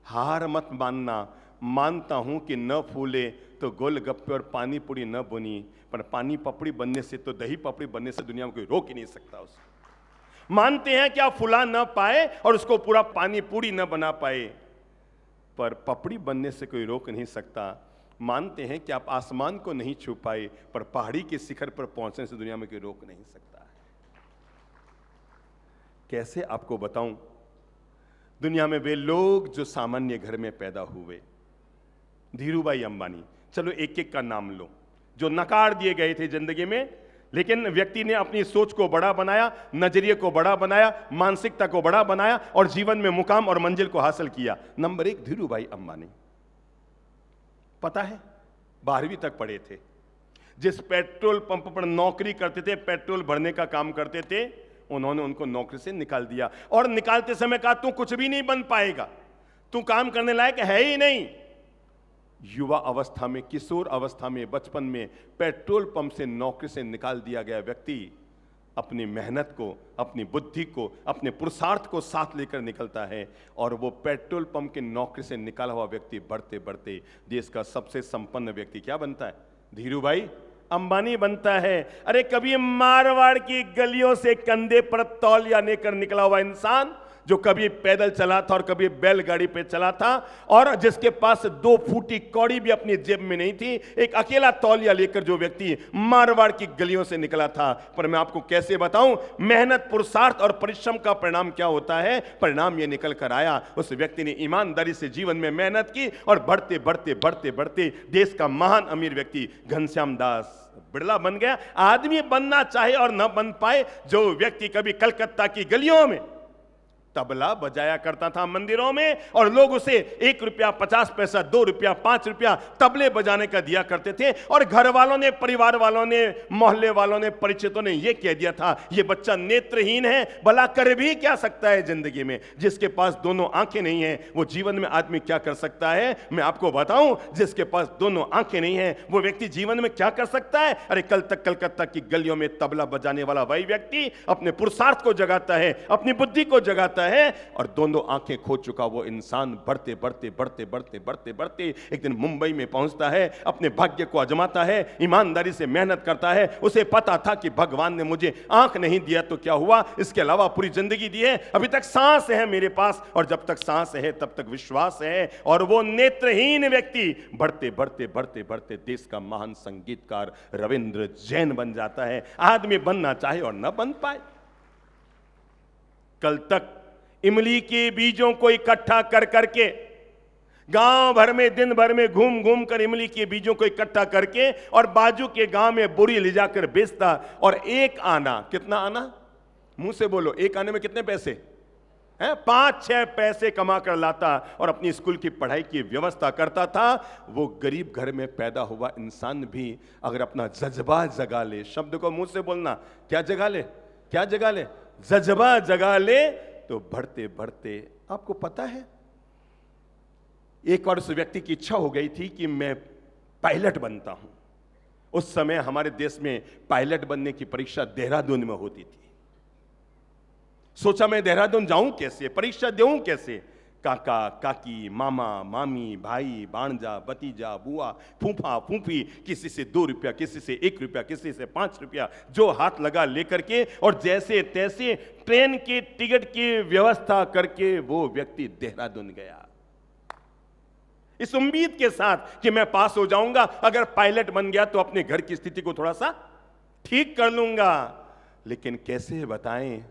हार मत मानना, मानता हूं कि न फूले तो गोलगप्पे और पानी पूरी न बनी, पर पानी पपड़ी बनने से तो दही पपड़ी बनने से दुनिया में कोई रोक ही नहीं सकता उसे। मानते हैं कि आप फुला न पाए और उसको पूरा पानी पूरी न बना पाए, पर पपड़ी बनने से कोई रोक नहीं सकता। मानते हैं कि आप आसमान को नहीं छू पाए, पर पहाड़ी के शिखर पर पहुंचने से दुनिया में कोई रोक नहीं सकता। कैसे आपको बताऊं, दुनिया में वे लोग जो सामान्य घर में पैदा हुए, धीरूभाई अंबानी, चलो एक एक का नाम लो, जो नकार दिए गए थे जिंदगी में, लेकिन व्यक्ति ने अपनी सोच को बड़ा बनाया, नजरिए को बड़ा बनाया, मानसिकता को बड़ा बनाया और जीवन में मुकाम और मंजिल को हासिल किया। नंबर 1 धीरूभाई अंबानी। पता है 12वीं तक पढ़े थे, जिस पेट्रोल पंप पर नौकरी करते थे, पेट्रोल भरने का काम करते थे, उन्होंने उनको नौकरी से निकाल दिया और निकालते समय कहा तू कुछ भी नहीं बन पाएगा, तू काम करने लायक है ही नहीं। युवा अवस्था में, किशोर अवस्था में, बचपन में पेट्रोल पंप से नौकरी से निकाल दिया गया व्यक्ति अपनी मेहनत को, अपनी बुद्धि को, अपने पुरुषार्थ को साथ लेकर निकलता है और वो पेट्रोल पंप के नौकरी से निकाला हुआ व्यक्ति बढ़ते बढ़ते देश का सबसे संपन्न व्यक्ति क्या बनता है? धीरूभाई अंबानी बनता है। अरे कभी मारवाड़ की गलियों से कंधे पर तौलिया लेकर निकला हुआ इंसान, जो कभी पैदल चला था और कभी बैलगाड़ी पे चला था, और जिसके पास 2 फूटी कौड़ी भी अपनी जेब में नहीं थी, एक अकेला तौलिया लेकर जो व्यक्ति मारवाड़ की गलियों से निकला था। पर मैं आपको कैसे बताऊं, मेहनत, पुरुषार्थ और परिश्रम का परिणाम क्या होता है? परिणाम ये निकल कर आया, उस व्यक्ति ने ईमानदारी से जीवन में मेहनत की और बढ़ते बढ़ते बढ़ते बढ़ते देश का महान अमीर व्यक्ति घनश्याम दास बिरला बन गया। आदमी बनना चाहे और न बन पाए, जो व्यक्ति कभी कलकत्ता की गलियों में तबला बजाया करता था मंदिरों में और लोग उसे 1 रुपया 50 पैसा, 2 रुपया 5 रुपया तबले बजाने का दिया करते थे, और घर वालों ने, परिवार वालों ने, मोहल्ले वालों ने, परिचितों ने यह कह दिया था ये बच्चा नेत्रहीन है, भला कर भी क्या सकता है जिंदगी में? जिसके पास दोनों आंखें नहीं है वो जीवन में आदमी क्या कर सकता है? मैं आपको बताऊं, जिसके पास दोनों आंखें नहीं है वो व्यक्ति जीवन में क्या कर सकता है? अरे कल तक कलकत्ता की गलियों में तबला बजाने वाला वही व्यक्ति अपने पुरुषार्थ को जगाता है, अपनी बुद्धि को जगाता है, और दोनों आंखें खो चुका वो इंसान बढ़ते बढ़ते बढ़ते बढ़ते बढ़ते बढ़ते एक दिन मुंबई में पहुंचता है, अपने भाग्य को आजमाता है, ईमानदारी से मेहनत करता है। उसे पता था कि भगवान ने मुझे आंख नहीं दिया तो क्या हुआ, इसके अलावा पूरी जिंदगी दी है, अभी तक सांस है मेरे पास, और जब तक सांस है तब तक विश्वास है। और वो नेत्रहीन व्यक्ति बढ़ते बढ़ते बढ़ते बढ़ते देश का महान संगीतकार रविंद्र जैन बन जाता है। आदमी बनना चाहे और न बन पाए। कल तक इमली के बीजों को इकट्ठा कर करके गांव भर में, दिन भर में घूम घूम कर इमली के बीजों को इकट्ठा करके और बाजू के गांव में बोरी ले जाकर बेचता, और एक आना, कितना आना? मुंह से बोलो, एक आने में कितने पैसे हैं? 5-6 पैसे कमा कर लाता और अपनी स्कूल की पढ़ाई की व्यवस्था करता था। वो गरीब घर में पैदा हुआ इंसान भी अगर अपना जज्बा जगा ले, शब्द को मुंह से बोलना, क्या जगा ले? क्या जगा ले? जज्बा जगा ले, तो बढ़ते बढ़ते, आपको पता है एक बार उस व्यक्ति की इच्छा हो गई थी कि मैं पायलट बनता हूं। उस समय हमारे देश में पायलट बनने की परीक्षा देहरादून में होती थी। सोचा मैं देहरादून जाऊं कैसे, परीक्षा दूं कैसे? काका काकी, मामा मामी, भाई भांजा, भतीजा, बुआ, फूफा फूफी, किसी से 2 रुपया, किसी से 1 रुपया, किसी से 5 रुपया, जो हाथ लगा लेकर के और जैसे तैसे ट्रेन के टिकट की व्यवस्था करके वो व्यक्ति देहरादून गया, इस उम्मीद के साथ कि मैं पास हो जाऊंगा, अगर पायलट बन गया तो अपने घर की स्थिति को थोड़ा सा ठीक कर लूंगा। लेकिन कैसे बताएं,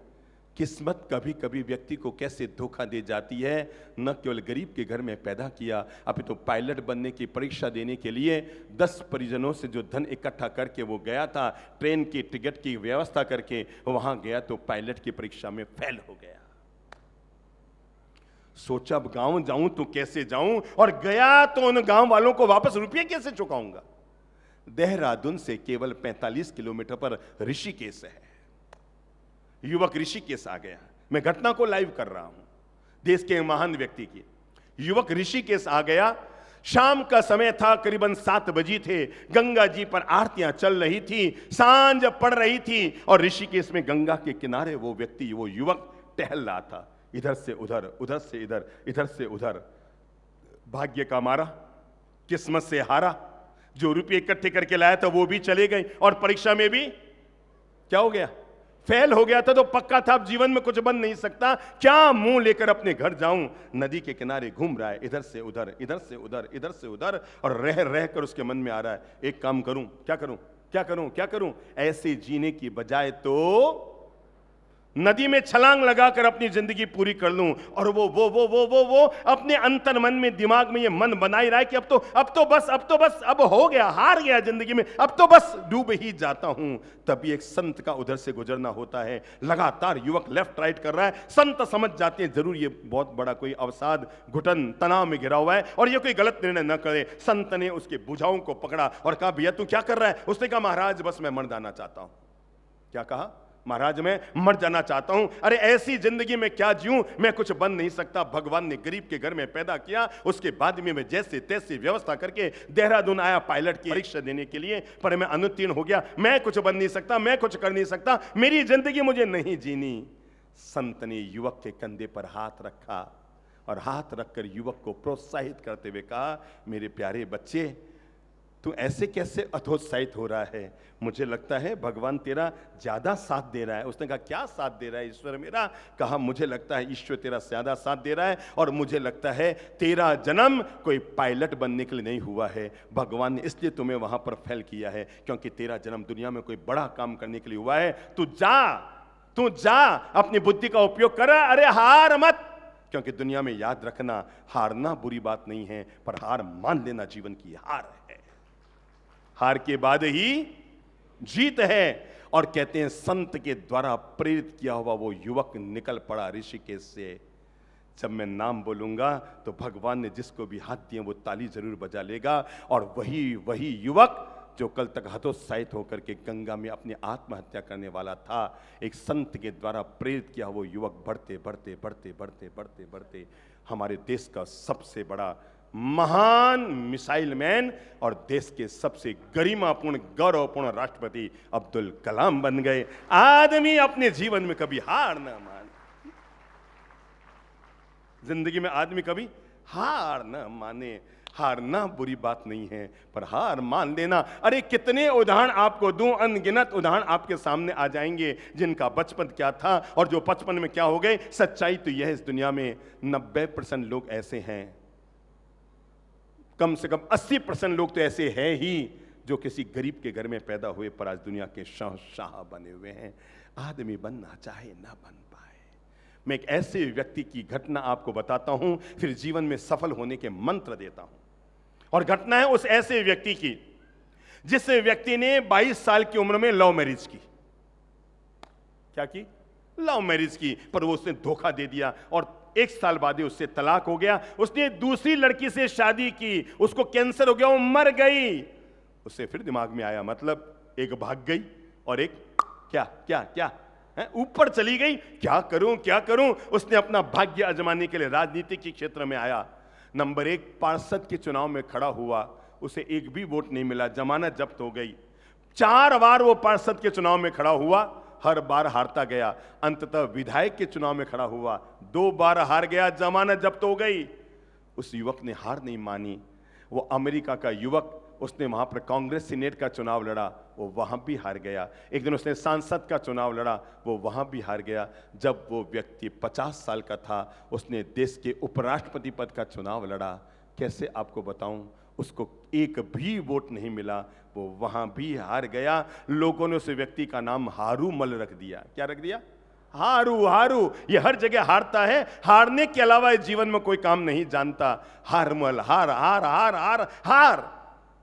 किस्मत कभी कभी व्यक्ति को कैसे धोखा दे जाती है। न केवल गरीब के घर में पैदा किया, अभी तो पायलट बनने की परीक्षा देने के लिए 10 परिजनों से जो धन इकट्ठा करके वो गया था, ट्रेन की टिकट की व्यवस्था करके वहां गया तो पायलट की परीक्षा में फेल हो गया। सोचा अब गांव जाऊं तो कैसे जाऊं, और गया तो उन गांव वालों को वापस रुपये कैसे चुकाऊंगा। देहरादून से केवल 45 किलोमीटर पर ऋषिकेश है। युवक ऋषिकेश आ गया। मैं घटना को लाइव कर रहा हूं, देश के महान व्यक्ति की। युवक ऋषिकेश आ गया। शाम का समय था, करीबन 7 बजे थे। गंगा जी पर आरतियां चल रही थी, सांझ पड़ रही थी, और ऋषिकेश में गंगा के किनारे वो व्यक्ति, वो युवक टहल रहा था, इधर से उधर, उधर से इधर, इधर से उधर। भाग्य का मारा किस्मत से हारा, जो रुपये इकट्ठे करके लाया था वो भी चले गए, और परीक्षा में भी क्या हो गया, फेल हो गया था। तो पक्का था अब जीवन में कुछ बन नहीं सकता, क्या मुंह लेकर अपने घर जाऊं। नदी के किनारे घूम रहा है, इधर से उधर, इधर से उधर, इधर से उधर, और रह रह कर उसके मन में आ रहा है एक काम करूं, क्या करूं, क्या करूं, क्या करूं। ऐसे जीने की बजाय तो नदी में छलांग लगाकर अपनी जिंदगी पूरी कर लूं। और वो अपने अंतर मन में, दिमाग में ये मन बना ही रहा है कि अब तो बस अब हो गया, हार गया जिंदगी में, अब तो बस डूब ही जाता हूं। तभी एक संत का उधर से गुजरना होता है, लगातार युवक लेफ्ट राइट कर रहा है। संत समझ जाते हैं जरूर ये बहुत बड़ा कोई अवसाद, घुटन, तनाव में गिरा हुआ है और ये कोई गलत निर्णय न करे। संत ने उसके भुजाओं को पकड़ा और कहा, भैया तू क्या कर रहा है। उसने कहा, महाराज बस मैं मर जाना चाहता हूं। क्या कहा, महाराज मैं मर जाना चाहता हूं। अरे ऐसी जिंदगी में क्या जीऊं, मैं कुछ बन नहीं सकता। भगवान ने गरीब के घर में पैदा किया, उसके बाद में मैं जैसे तैसे व्यवस्था करके देहरादून आया पायलट की परीक्षा देने के लिए, पर मैं अनुत्तीर्ण हो गया। मैं कुछ बन नहीं सकता, मैं कुछ कर नहीं सकता, मेरी जिंदगी मुझे नहीं जीनी। संत ने युवक के कंधे पर हाथ रखा और हाथ रखकर युवक को प्रोत्साहित करते हुए कहा, मेरे प्यारे बच्चे, तू ऐसे कैसे अधोत्साहित हो रहा है। मुझे लगता है भगवान तेरा ज्यादा साथ दे रहा है। उसने कहा, क्या साथ दे रहा है ईश्वर मेरा। कहा, मुझे लगता है ईश्वर तेरा ज्यादा साथ दे रहा है, और मुझे लगता है तेरा जन्म कोई पायलट बनने के लिए नहीं हुआ है। भगवान ने इसलिए तुम्हें वहां पर फेल किया है क्योंकि तेरा जन्म दुनिया में कोई बड़ा काम करने के लिए हुआ है। तू जा अपनी बुद्धि का उपयोग कर। अरे हार मत, क्योंकि दुनिया में याद रखना, हारना बुरी बात नहीं है, पर हार मान लेना जीवन की हार है। हार के बाद ही जीत है। और कहते हैं संत के द्वारा प्रेरित किया हुआ वो युवक निकल पड़ा ऋषिकेश से। जब मैं नाम बोलूंगा तो भगवान ने जिसको भी हाथ दिए वो ताली जरूर बजा लेगा। और वही युवक जो कल तक हतोत्साहित होकर के गंगा में अपनी आत्महत्या करने वाला था, एक संत के द्वारा प्रेरित किया वो युवक बढ़ते बढ़ते बढ़ते बढ़ते बढ़ते बढ़ते हमारे देश का सबसे बड़ा महान मिसाइल मैन और देश के सबसे गरिमापूर्ण, गौरवपूर्ण राष्ट्रपति अब्दुल कलाम बन गए। आदमी अपने जीवन में कभी हार ना माने, जिंदगी में आदमी कभी हार ना माने। हारना बुरी बात नहीं है, पर हार मान लेना। अरे कितने उदाहरण आपको दूं, अनगिनत उदाहरण आपके सामने आ जाएंगे जिनका बचपन क्या था और जो बचपन में क्या हो गए। सच्चाई तो यह है, इस दुनिया में 90% लोग ऐसे हैं, कम से कम 80% लोग तो ऐसे हैं ही जो किसी गरीब के घर में पैदा हुए पर आज दुनिया के शाह बने हुए हैं। आदमी बनना चाहे ना बन पाए। मैं एक ऐसे व्यक्ति की घटना आपको बताता हूं, फिर जीवन में सफल होने के मंत्र देता हूं। और घटना है उस ऐसे व्यक्ति की जिस व्यक्ति ने 22 साल की उम्र में लव मैरिज की। क्या की? लव मैरिज की, पर वो उसने धोखा दे दिया और 1 साल बाद ही उससे तलाक हो गया। उसने दूसरी लड़की से शादी की, उसको कैंसर हो गया, वो मर गई। उससे फिर दिमाग में आया, मतलब एक भाग गई और एक क्या क्या क्या ऊपर चली गई। क्या करूं क्या करूं। उसने अपना भाग्य आजमाने के लिए राजनीति के क्षेत्र में आया। नंबर 1 पार्षद के चुनाव में खड़ा हुआ, उसे एक भी वोट नहीं मिला, जमानत जब्त हो गई। 4 बार वो पार्षद के चुनाव में खड़ा हुआ, हर बार हारता गया। अंततः विधायक के चुनाव में खड़ा हुआ, 2 बार हार गया, जमानत जब्त हो गई। उस युवक ने हार नहीं मानी। वो अमेरिका का युवक, उसने वहां पर कांग्रेस सीनेट का चुनाव लड़ा, वो वहां भी हार गया। एक दिन उसने सांसद का चुनाव लड़ा, वो वहां भी हार गया। जब वो व्यक्ति 50 साल का था, उसने देश के उपराष्ट्रपति पद का चुनाव लड़ा। कैसे आपको बताऊं, उसको एक भी वोट नहीं मिला, वो वहां भी हार गया। लोगों ने उस व्यक्ति का नाम हारूमल रख दिया। क्या रख दिया? हारू हारू। ये हर जगह हारता है, हारने के अलावा जीवन में कोई काम नहीं जानता। हारमल, हार हार हार हार हार।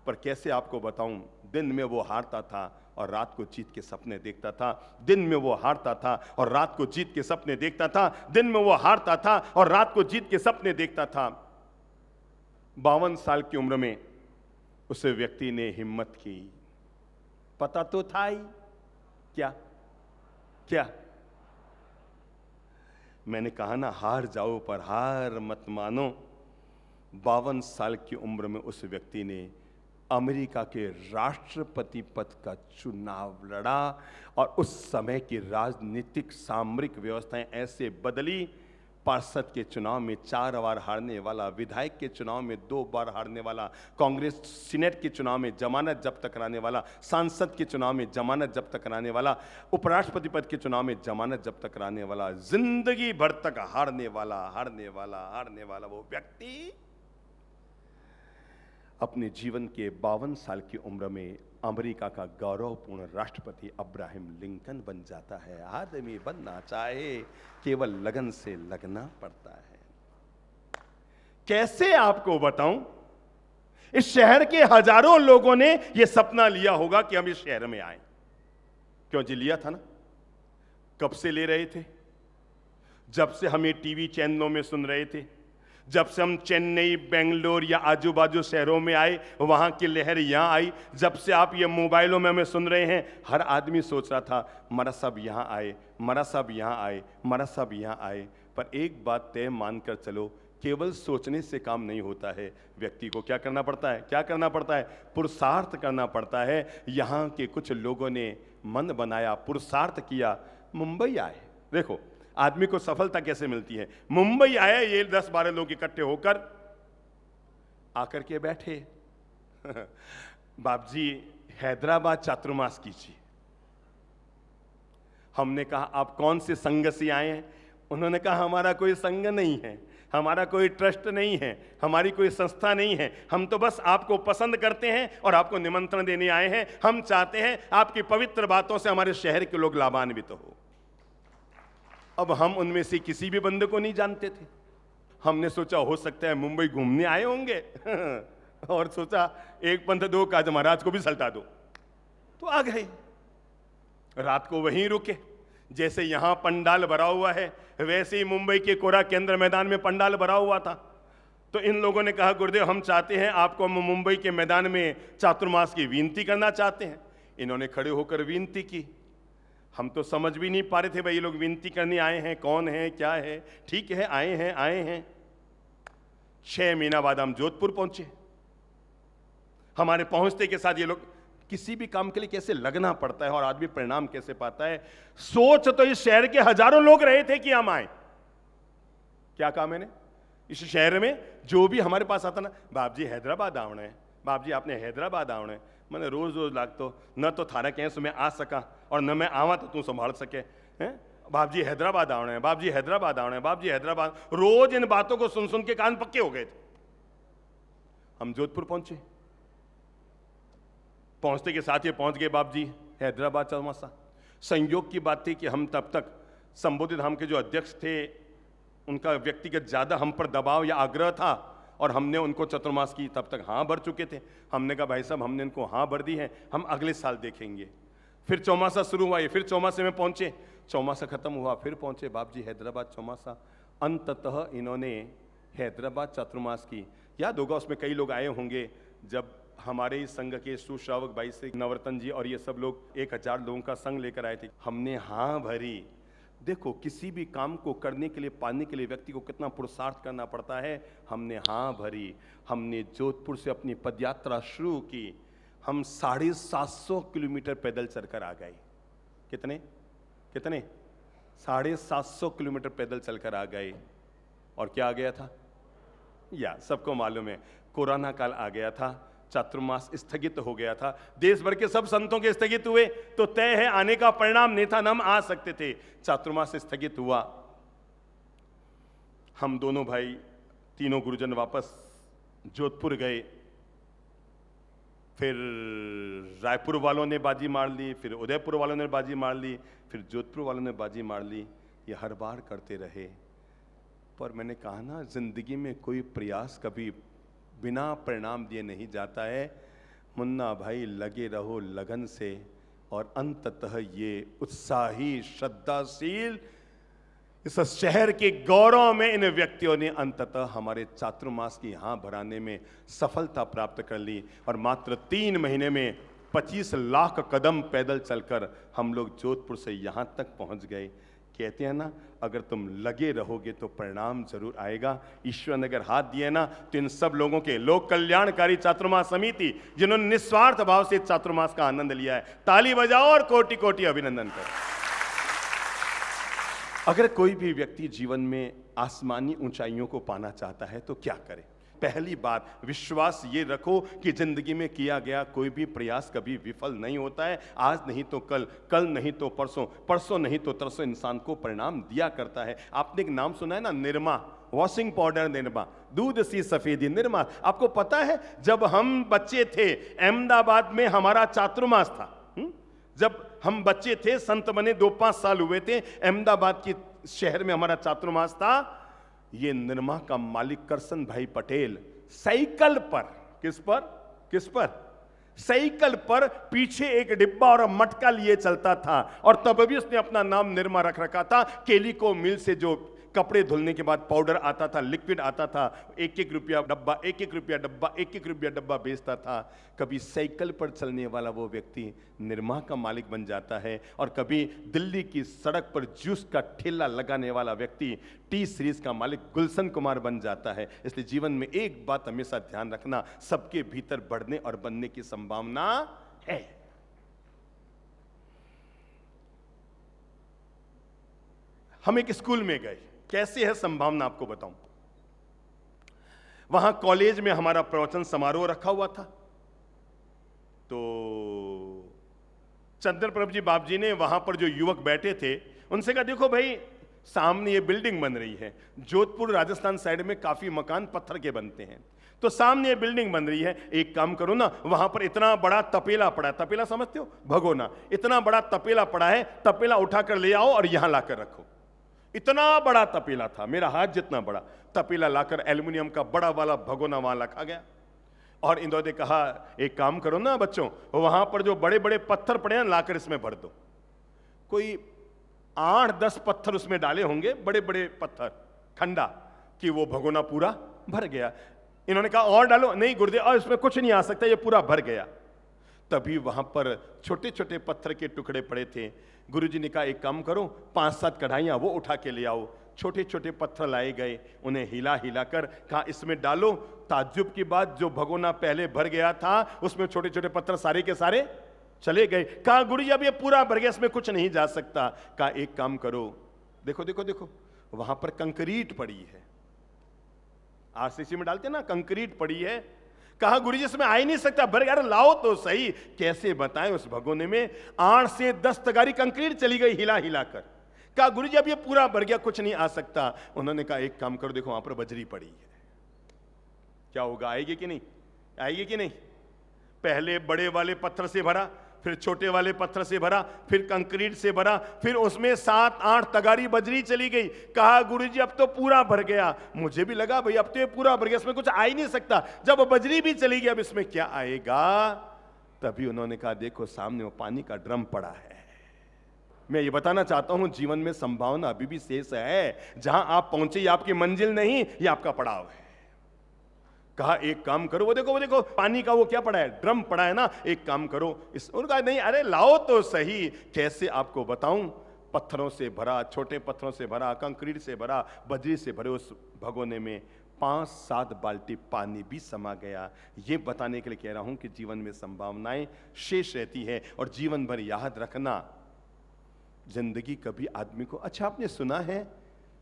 पर कैसे आपको बताऊं, दिन में वो हारता था और रात को जीत के सपने देखता था। दिन में वो हारता था और रात को जीत के सपने देखता था। दिन में वो हारता था और रात को जीत के सपने देखता था। 52 साल की उम्र में उस व्यक्ति ने हिम्मत की। पता तो था ही, क्या क्या मैंने कहा ना, हार जाओ पर हार मत मानो। 52 साल की उम्र में उस व्यक्ति ने अमेरिका के राष्ट्रपति पद का चुनाव लड़ा। और उस समय की राजनीतिक सामरिक व्यवस्थाएं ऐसे बदली, पार्षद के चुनाव में 4 बार हारने वाला, विधायक के चुनाव में 2 बार हारने वाला, कांग्रेस सीनेट के चुनाव में जमानत जब्त कराने वाला, सांसद के चुनाव में जमानत जब्त कराने वाला, उपराष्ट्रपति पद के चुनाव में जमानत जब्त कराने वाला, जिंदगी भर तक हारने वाला वो व्यक्ति अपने जीवन के 52 साल की उम्र में अमेरिका का गौरवपूर्ण राष्ट्रपति अब्राहम लिंकन बन जाता है। आदमी बनना चाहे केवल लगन से लगना पड़ता है। कैसे आपको बताऊं, इस शहर के हजारों लोगों ने यह सपना लिया होगा कि हम इस शहर में आए। क्यों जी, लिया था ना। कब से ले रहे थे? जब से हमें टीवी चैनलों में सुन रहे थे, जब से हम चेन्नई, बेंगलोर या आजू बाजू शहरों में आए, वहां की लहर यहां आई, जब से आप ये मोबाइलों में हमें सुन रहे हैं, हर आदमी सोच रहा था मरा सब यहां आए, मरा सब यहां आए, मरा सब यहां आए। पर एक बात तय मानकर चलो, केवल सोचने से काम नहीं होता है। व्यक्ति को क्या करना पड़ता है? क्या करना पड़ता है? पुरुषार्थ करना पड़ता है। यहां के कुछ लोगों ने मन बनाया, पुरुषार्थ किया, मुंबई आए। देखो आदमी को सफलता कैसे मिलती है। मुंबई आए ये 10-12 लोग इकट्ठे होकर आकर के बैठे बाप जी हैदराबाद चातुर्मास कीजिए। हमने कहा आप कौन से संघ से आए हैं? उन्होंने कहा हमारा कोई संघ नहीं है, हमारा कोई ट्रस्ट नहीं है, हमारी कोई संस्था नहीं है, हम तो बस आपको पसंद करते हैं और आपको निमंत्रण देने आए हैं। हम चाहते हैं आपकी पवित्र बातों से हमारे शहर के लोग लाभान्वित हो। अब हम उनमें से किसी भी बंदे को नहीं जानते थे। हमने सोचा हो सकता है मुंबई घूमने आए होंगे और सोचा एक पंथ दो काज महाराज को भी सल्टा दो, तो आ गए। रात को वहीं रुके। जैसे यहां पंडाल भरा हुआ है, वैसे ही मुंबई के कोरा केंद्र मैदान में पंडाल भरा हुआ था। तो इन लोगों ने कहा गुरुदेव हम चाहते हैं आपको मुंबई के मैदान में चातुर्मास की विनती करना चाहते हैं। इन्होंने खड़े होकर विनती की। हम तो समझ भी नहीं पा रहे थे भाई ये लोग विनती करने आए हैं, कौन है, क्या है। ठीक है आए हैं। 6 महीना बाद हम जोधपुर पहुंचे। हमारे पहुंचते के साथ ये लोग, किसी भी काम के लिए कैसे लगना पड़ता है और आदमी परिणाम कैसे पाता है। सोच तो इस शहर के हजारों लोग रहे थे कि हम आए। क्या कहा मैंने? इस शहर में जो भी हमारे पास आता ना, बाप जी हैदराबाद आवना है, बाप जी आपने हैदराबाद आवना है। मैंने रोज लागतो, न तो थारा कैसे मैं आ सका और न मैं आवा तो तू संभाल सके। बाप जी हैदराबाद आवना है, बाप जी हैदराबाद आवना है, बाप जी हैदराबाद। रोज इन बातों को सुन सुन के कान पक्के हो गए थे। हम जोधपुर पहुंचे। पहुंचते के साथ ये पहुंच गए बाप जी हैदराबाद चातुर्मासा। संयोग की बात थी कि हम तब तक संबोधित धाम के जो अध्यक्ष थे उनका व्यक्तिगत ज्यादा हम पर दबाव या आग्रह था और हमने उनको चतुर्मास की तब तक हाँ भर चुके थे। हमने कहा भाई साहब हमने इनको हाँ भर दी है, हम अगले साल देखेंगे। फिर चौमासा शुरू हुआ, फिर चौमासे में पहुंचे। चौमासा खत्म हुआ, फिर पहुंचे बाप जी हैदराबाद चौमासा। अंततः इन्होंने हैदराबाद चातुर्मास की। याद होगा उसमें कई लोग आए होंगे जब हमारे ही संघ के सुश्रावक भाई से नवरतन जी और ये सब लोग 1000 लोगों का संघ लेकर आए थे। हमने हाँ भरी। देखो किसी भी काम को करने के लिए, पाने के लिए व्यक्ति को कितना पुरुषार्थ करना पड़ता है। हमने हाँ भरी। हमने जोधपुर से अपनी पदयात्रा शुरू की। हम 750 किलोमीटर पैदल चलकर आ गए। कितने 750 किलोमीटर पैदल चलकर आ गए। और क्या आ गया था? या सबको मालूम है, कोरोना काल आ गया था। चातुर्मास स्थगित हो गया था। देश भर के सब संतों के स्थगित हुए तो तय है आने का परिणाम नहीं था, न हम आ सकते थे। चातुर्मास स्थगित हुआ। हम दोनों भाई, तीनों गुरुजन वापस जोधपुर गए। फिर रायपुर वालों ने बाजी मार ली, फिर उदयपुर वालों ने बाजी मार ली, फिर जोधपुर वालों ने बाजी मार ली। ये हर बार करते रहे। पर मैंने कहा ना, जिंदगी में कोई प्रयास कभी बिना परिणाम दिए नहीं जाता है। मुन्ना भाई लगे रहो लगन से और अंततः ये उत्साही, श्रद्धाशील इस शहर के गौरव में इन व्यक्तियों ने अंततः हमारे चातुर्मास की हाँ भराने में सफलता प्राप्त कर ली। और मात्र 3 महीने में 25 लाख कदम पैदल चलकर हम लोग जोधपुर से यहाँ तक पहुँच गए। कहते हैं ना, अगर तुम लगे रहोगे तो परिणाम जरूर आएगा। ईश्वर ने अगर हाथ दिए ना, तो इन सब लोगों के, लोक कल्याणकारी चातुर्मास समिति जिन्होंने निस्वार्थ भाव से चातुर्मास का आनंद लिया है, ताली बजाओ और कोटि कोटि अभिनंदन करो। अगर कोई भी व्यक्ति जीवन में आसमानी ऊंचाइयों को पाना चाहता है तो क्या करे? पहली बात, विश्वास ये रखो कि जिंदगी में किया गया कोई भी प्रयास कभी विफल नहीं होता है। आज नहीं तो कल, कल नहीं तो परसों, परसों नहीं तो तरसों इंसान को परिणाम दिया करता है। आपने एक नाम सुना है ना, निरमा, वॉशिंग पाउडर निरमा, दूध सी सफेदी निरमा। आपको पता है जब हम बच्चे थे अहमदाबाद में हमारा चातुर्मास था। जब हम बच्चे थे, संत बने 2-5 साल हुए थे, अहमदाबाद की शहर में हमारा चातुर्मास था। ये निरमा का मालिक करसन भाई पटेल साइकिल पर, किस पर साइकिल पर पीछे एक डिब्बा और मटका लिए चलता था, और तब भी उसने अपना नाम निरमा रख रखा था। केलिको मिल से जो कपड़े धुलने के बाद पाउडर आता था, लिक्विड आता था, 1-1 रुपया डब्बा, 1-1 रुपया डब्बा, 1-1 रुपया डब्बा बेचता था। कभी साइकिल पर चलने वाला वो व्यक्ति निरमा का मालिक बन जाता है, और कभी दिल्ली की सड़क पर जूस का ठेला लगाने वाला व्यक्ति टी सीरीज का मालिक गुलशन कुमार बन जाता है। इसलिए जीवन में एक बात हमेशा ध्यान रखना, सबके भीतर बढ़ने और बनने की संभावना है। हम एक स्कूल में गए, कैसे है संभावना आपको बताऊं। वहां कॉलेज में हमारा प्रवचन समारोह रखा हुआ था, तो चंद्र प्रभु जी बाप जी ने वहां पर जो युवक बैठे थे उनसे कहा, देखो भाई सामने ये बिल्डिंग बन रही है, जोधपुर राजस्थान साइड में काफी मकान पत्थर के बनते हैं, तो सामने ये बिल्डिंग बन रही है, एक काम करो ना, वहां पर इतना बड़ा तपेला पड़ा है, तपेला समझते हो, भगोना, इतना बड़ा तपेला पड़ा है, तपेला उठाकर ले आओ और यहां लाकर रखो। इतना बड़ा तपेला था, मेरा हाथ जितना बड़ा तपेला लाकर एल्युमिनियम का बड़ा वाला भगोना वहां रखा गया। और इन्होंने कहा, एक काम करो ना बच्चों, वहां पर जो बड़े बड़े पत्थर पड़े हैं लाकर इसमें भर दो। कोई 8-10 पत्थर उसमें डाले होंगे, बड़े बड़े पत्थर खंडा, कि वो भगोना पूरा भर गया। इन्होंने कहा और डालो, नहीं गुरुदेव और इसमें कुछ नहीं आ सकता, ये पूरा भर गया। तभी वहां पर छोटे छोटे पत्थर के टुकड़े पड़े थे। गुरुजी ने कहा, एक काम करो, 5-7 कढ़ाइयां वो उठा के ले आओ। छोटे छोटे पत्थर लाए गए, उन्हें हिला हिला कर कहा इसमें डालो। ताज्जुब की बात, जो भगोना पहले भर गया था उसमें छोटे छोटे पत्थर सारे के सारे चले गए। कहा गुरुजी अब ये पूरा भर गया, इसमें कुछ नहीं जा सकता। कहा एक काम करो, देखो देखो देखो, वहां पर कंक्रीट पड़ी है, आरसीसी में डालते ना, कंक्रीट पड़ी है। कहा गुरुजी इसमें आ ही नहीं सकता, भर यार लाओ तो सही। कैसे बताएं, उस भगोने में 8 से 10 तगारी कंक्रीट चली गई हिला हिला कर। कहा गुरुजी अब ये पूरा भर गया, कुछ नहीं आ सकता। उन्होंने कहा एक काम करो, देखो वहां पर बजरी पड़ी है, क्या होगा, आएगी कि नहीं, आएगी कि नहीं। पहले बड़े वाले पत्थर से भरा, फिर छोटे वाले पत्थर से भरा, फिर कंक्रीट से भरा, फिर उसमें 7-8 तगारी बजरी चली गई। कहा गुरुजी अब तो पूरा भर गया। मुझे भी लगा भाई अब तो ये पूरा भर गया, इसमें कुछ आ ही नहीं सकता। जब बजरी भी चली गई, अब इसमें क्या आएगा। तभी उन्होंने कहा देखो सामने वो पानी का ड्रम पड़ा है। मैं ये बताना चाहता हूं, जीवन में संभावना अभी भी शेष है। जहां आप पहुंचे ये आपकी मंजिल नहीं, ये आपका पड़ाव है। कहा एक काम करो, वो देखो पानी का वो क्या पड़ा है, ड्रम पड़ा है ना, एक काम करो इस। उन्होंने नहीं, अरे लाओ तो सही। कैसे आपको बताऊं, पत्थरों से भरा, छोटे पत्थरों से भरा, कंक्रीट से भरा, बजरी से भरे उस भगोने में 5-7 बाल्टी पानी भी समा गया। ये बताने के लिए कह रहा हूं कि जीवन में संभावनाएं शेष रहती है, और जीवन भर याद रखना, जिंदगी कभी आदमी को, अच्छा आपने सुना है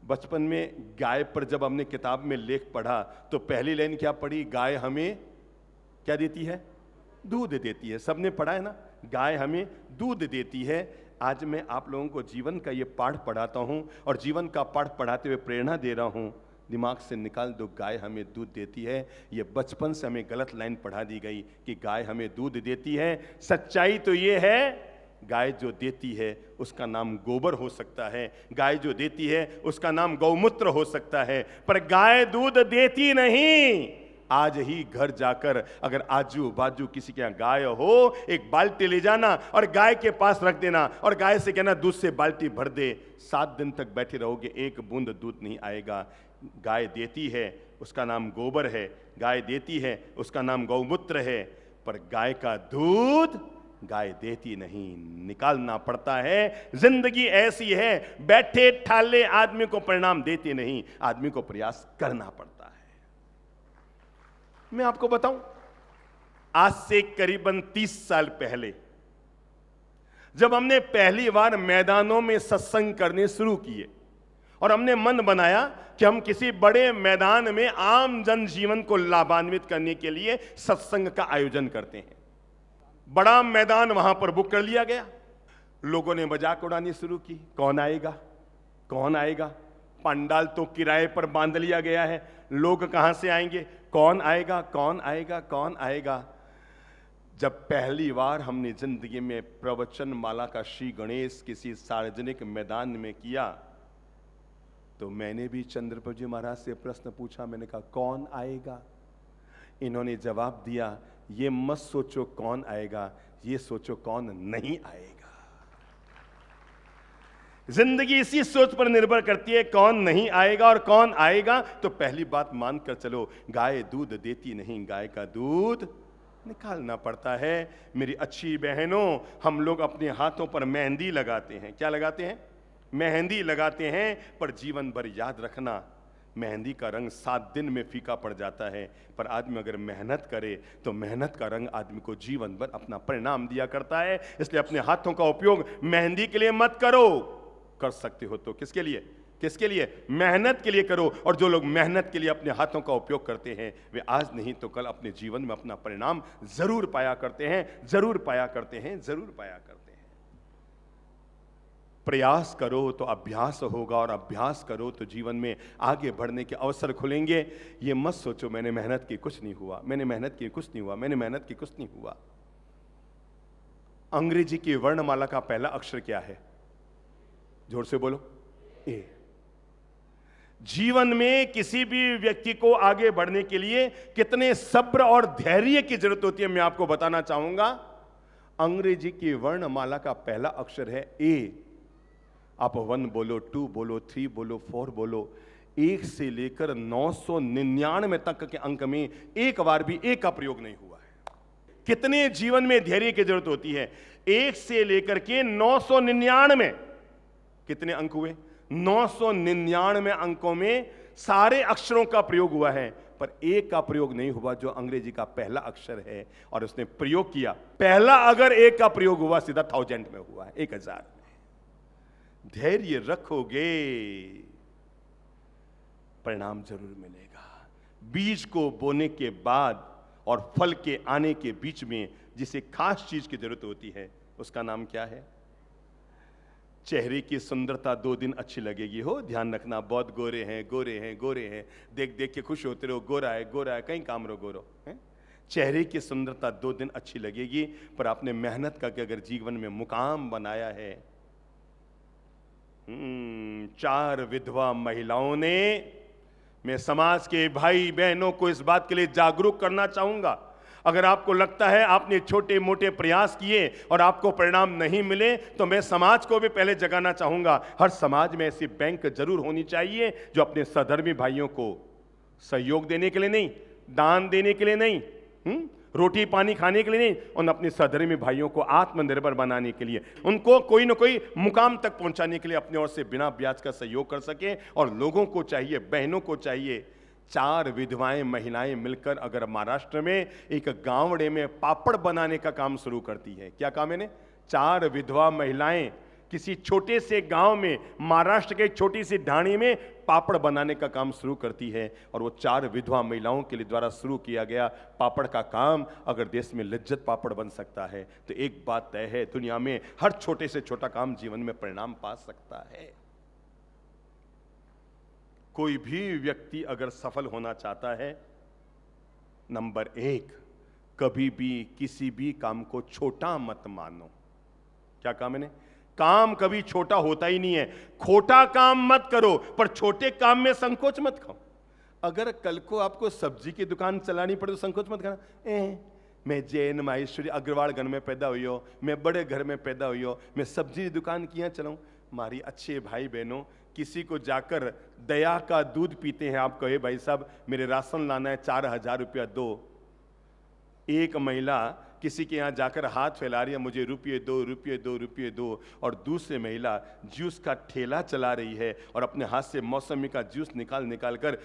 बचपन में गाय पर जब हमने किताब में लेख पढ़ा तो पहली लाइन क्या पढ़ी, गाय हमें क्या देती है, दूध देती है। सबने पढ़ा है ना, गाय हमें दूध देती है। आज मैं आप लोगों को जीवन का ये पाठ पढ़ाता हूं, और जीवन का पाठ पढ़ाते हुए प्रेरणा दे रहा हूं, दिमाग से निकाल दो, गाय हमें दूध देती है। ये बचपन से हमें गलत लाइन पढ़ा दी गई कि गाय हमें दूध देती है। सच्चाई तो ये है, गाय जो देती है उसका नाम गोबर हो सकता है, गाय जो देती है उसका नाम गौमूत्र हो सकता है, पर गाय दूध देती नहीं। आज ही घर जाकर अगर आजू बाजू किसी के यहाँ गाय हो, एक बाल्टी ले जाना और गाय के पास रख देना, और गाय से कहना दूध से बाल्टी भर दे। 7 दिन तक बैठे रहोगे, एक बूंद दूध नहीं आएगा। गाय देती है उसका नाम गोबर है, गाय देती है उसका नाम गौमूत्र है, पर गाय का दूध गाय देती नहीं, निकालना पड़ता है। जिंदगी ऐसी है, बैठे ठाले आदमी को परिणाम देती नहीं, आदमी को प्रयास करना पड़ता है। मैं आपको बताऊं, आज से करीबन 30 साल पहले जब हमने पहली बार मैदानों में सत्संग करने शुरू किए, और हमने मन बनाया कि हम किसी बड़े मैदान में आम जनजीवन को लाभान्वित करने के लिए सत्संग का आयोजन करते हैं। बड़ा मैदान वहां पर बुक कर लिया गया। लोगों ने मजाक उड़ानी शुरू की, कौन आएगा, कौन आएगा, पंडाल तो किराए पर बांध लिया गया है, लोग कहां से आएंगे, कौन आएगा, कौन आएगा, कौन आएगा। जब पहली बार हमने जिंदगी में प्रवचन माला का श्री गणेश किसी सार्वजनिक मैदान में किया, तो मैंने भी चंद्रप्रभु जी महाराज से प्रश्न पूछा। मैंने कहा कौन आएगा? इन्होंने जवाब दिया, ये मत सोचो कौन आएगा, ये सोचो कौन नहीं आएगा। जिंदगी इसी सोच पर निर्भर करती है, कौन नहीं आएगा और कौन आएगा। तो पहली बात मानकर चलो, गाय दूध देती नहीं, गाय का दूध निकालना पड़ता है। मेरी अच्छी बहनों, हम लोग अपने हाथों पर मेहंदी लगाते हैं। क्या लगाते हैं? मेहंदी लगाते हैं, पर जीवन भर याद रखना, मेहंदी का रंग 7 दिन में फीका पड़ जाता है, पर आदमी अगर मेहनत करे तो मेहनत का रंग आदमी को जीवन भर अपना परिणाम दिया करता है। इसलिए अपने हाथों का उपयोग मेहंदी के लिए मत करो, कर सकते हो तो किसके लिए? किसके लिए? मेहनत के लिए करो। और जो लोग मेहनत के लिए अपने हाथों का उपयोग करते हैं, वे आज नहीं तो कल अपने जीवन में अपना परिणाम जरूर पाया करते हैं, जरूर पाया करते हैं, जरूर पाया करते हैं। प्रयास करो तो अभ्यास होगा, और अभ्यास करो तो जीवन में आगे बढ़ने के अवसर खुलेंगे। ये मत सोचो मैंने मेहनत की कुछ नहीं हुआ, मैंने मेहनत की कुछ नहीं हुआ, मैंने मेहनत की कुछ नहीं हुआ। अंग्रेजी की वर्णमाला का पहला अक्षर क्या है? जोर से बोलो, ए। जीवन में किसी भी व्यक्ति को आगे बढ़ने के लिए कितने सब्र और धैर्य की जरूरत होती है, मैं आपको बताना चाहूंगा। अंग्रेजी की वर्णमाला का पहला अक्षर है ए। आप 1 बोलो, 2 बोलो, 3 बोलो, 4 बोलो, 1 से लेकर 999 तक के अंक में एक बार भी ए का प्रयोग नहीं हुआ है। कितने जीवन में धैर्य की जरूरत होती है। 1 से लेकर के 999 कितने अंक हुए? 999 अंकों में सारे अक्षरों का प्रयोग हुआ है, पर एक का प्रयोग नहीं हुआ, जो अंग्रेजी का पहला अक्षर है। और उसने प्रयोग किया, पहला अगर एक का प्रयोग हुआ, सीधा 1000 में हुआ है, 1000 में। धैर्य रखोगे, परिणाम जरूर मिलेगा। बीज को बोने के बाद और फल के आने के बीच में जिसे खास चीज की जरूरत होती है, उसका नाम क्या है? चेहरे की सुंदरता 2 दिन अच्छी लगेगी, हो ध्यान रखना, बहुत गोरे हैं, गोरे हैं, गोरे हैं, देख देख के खुश होते रहो, गोरा है, गोरा है, कहीं काम रहो, गोरो है। चेहरे की सुंदरता 2 दिन अच्छी लगेगी, पर आपने मेहनत करके अगर जीवन में मुकाम बनाया है। 4 विधवा महिलाओं ने, मैं समाज के भाई बहनों को इस बात के लिए जागरूक करना चाहूंगा, अगर आपको लगता है आपने छोटे मोटे प्रयास किए और आपको परिणाम नहीं मिले, तो मैं समाज को भी पहले जगाना चाहूंगा। हर समाज में ऐसी बैंक जरूर होनी चाहिए जो अपने सहधर्मी भाइयों को सहयोग देने के लिए नहीं, दान देने के लिए नहीं, रोटी पानी खाने के लिए नहीं, और अपने सहधर्मी भाइयों को आत्मनिर्भर बनाने के लिए, उनको कोई ना कोई मुकाम तक पहुंचाने के लिए अपने ओर से बिना ब्याज का सहयोग कर सके। और लोगों को चाहिए, बहनों को चाहिए, 4 विधवाएं महिलाएं मिलकर अगर महाराष्ट्र में एक गांवड़े में पापड़ बनाने का काम शुरू करती है। क्या काम है? 4 विधवा महिलाएं किसी छोटे से गांव में, महाराष्ट्र के छोटी सी ढाणी में पापड़ बनाने का काम शुरू करती है। और वो 4 विधवा महिलाओं के लिए द्वारा शुरू किया गया पापड़ का काम अगर देश में लिज्जत पापड़ बन सकता है, तो एक बात तय है, दुनिया में हर छोटे से छोटा काम जीवन में परिणाम पा सकता है। कोई भी व्यक्ति अगर सफल होना चाहता है, नंबर 1, कभी भी किसी भी काम को छोटा मत मानो। क्या काम है? काम कभी छोटा होता ही नहीं है। खोटा काम मत करो, पर छोटे काम में संकोच मत खाओ। अगर कल को आपको सब्जी की दुकान चलानी पड़े तो संकोच मत करना। मैं जैन माहेश्वरी अग्रवाल घर में पैदा हुई हो, मैं बड़े घर में पैदा हुई हो, मैं सब्जी की दुकान किया चलाऊं। हमारी अच्छे भाई बहनों, किसी को जाकर दया का दूध पीते हैं, आप कहे भाई साहब मेरे राशन लाना है, 4000 रुपया दो। एक महिला किसी के यहाँ जाकर हाथ फैला रही है, मुझे रुपये दो, रुपये दो, रुपये दो, और दूसरी महिला जूस का ठेला चला रही है और अपने हाथ से मौसमी का जूस निकाल कर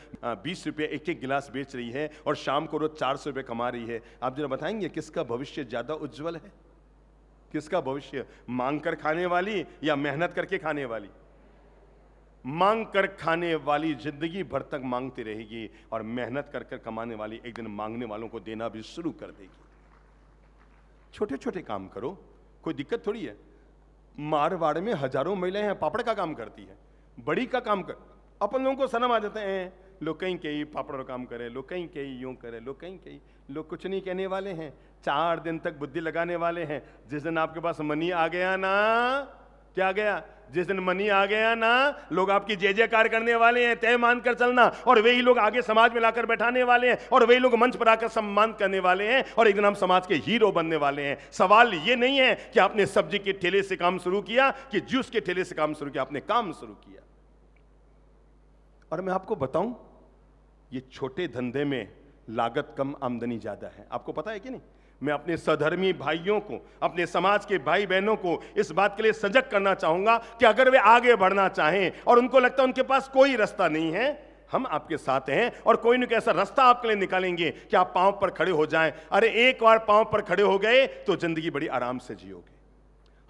20 रुपये एक गिलास बेच रही है और शाम को रोज 400 रुपये कमा रही है। आप जरा बताएंगे किसका भविष्य ज्यादा उज्जवल है? किसका भविष्य, मांग कर खाने वाली या मेहनत करके खाने वाली? मांग कर खाने वाली जिंदगी भर तक मांगती रहेगी, और मेहनत कर कर कमाने वाली एक दिन मांगने वालों को देना भी शुरू कर देगी। छोटे छोटे काम करो, कोई दिक्कत थोड़ी है। मारवाड़ में हजारों महिलाएं हैं, पापड़ का काम करती है, बड़ी का काम कर। अपन लोगों को शर्म आ जाते हैं, लोग कहीं कहीं पापड़ का काम करे, लोग कहीं कहीं यूं करे, लोग कहीं कहीं। लोग कुछ नहीं कहने वाले हैं, 4 दिन तक बुद्धि लगाने वाले हैं। जिस दिन आपके पास मनी आ गया ना, क्या गया, जिस दिन मनी आ गया ना, लोग आपकी जय जयकार करने वाले हैं, तय मानकर चलना। और वही लोग आगे समाज में लाकर बैठाने वाले हैं, और वही लोग मंच पर आकर सम्मान करने वाले हैं, और एक दिन हम समाज के हीरो बनने वाले हैं। सवाल ये नहीं है कि आपने सब्जी के ठेले से काम शुरू किया कि जूस के ठेले से काम शुरू किया, आपने काम शुरू किया। और मैं आपको बताऊं, ये छोटे धंधे में लागत कम, आमदनी ज्यादा है। आपको पता है कि नहीं? मैं अपने सधर्मी भाइयों को, अपने समाज के भाई बहनों को इस बात के लिए सजग करना चाहूंगा कि अगर वे आगे बढ़ना चाहें और उनको लगता है उनके पास कोई रास्ता नहीं है, हम आपके साथ हैं और कोई न कोई ऐसा रास्ता आपके लिए निकालेंगे कि आप पांव पर खड़े हो जाएं। अरे एक बार पांव पर खड़े हो गए तो जिंदगी बड़ी आराम से जियोगे।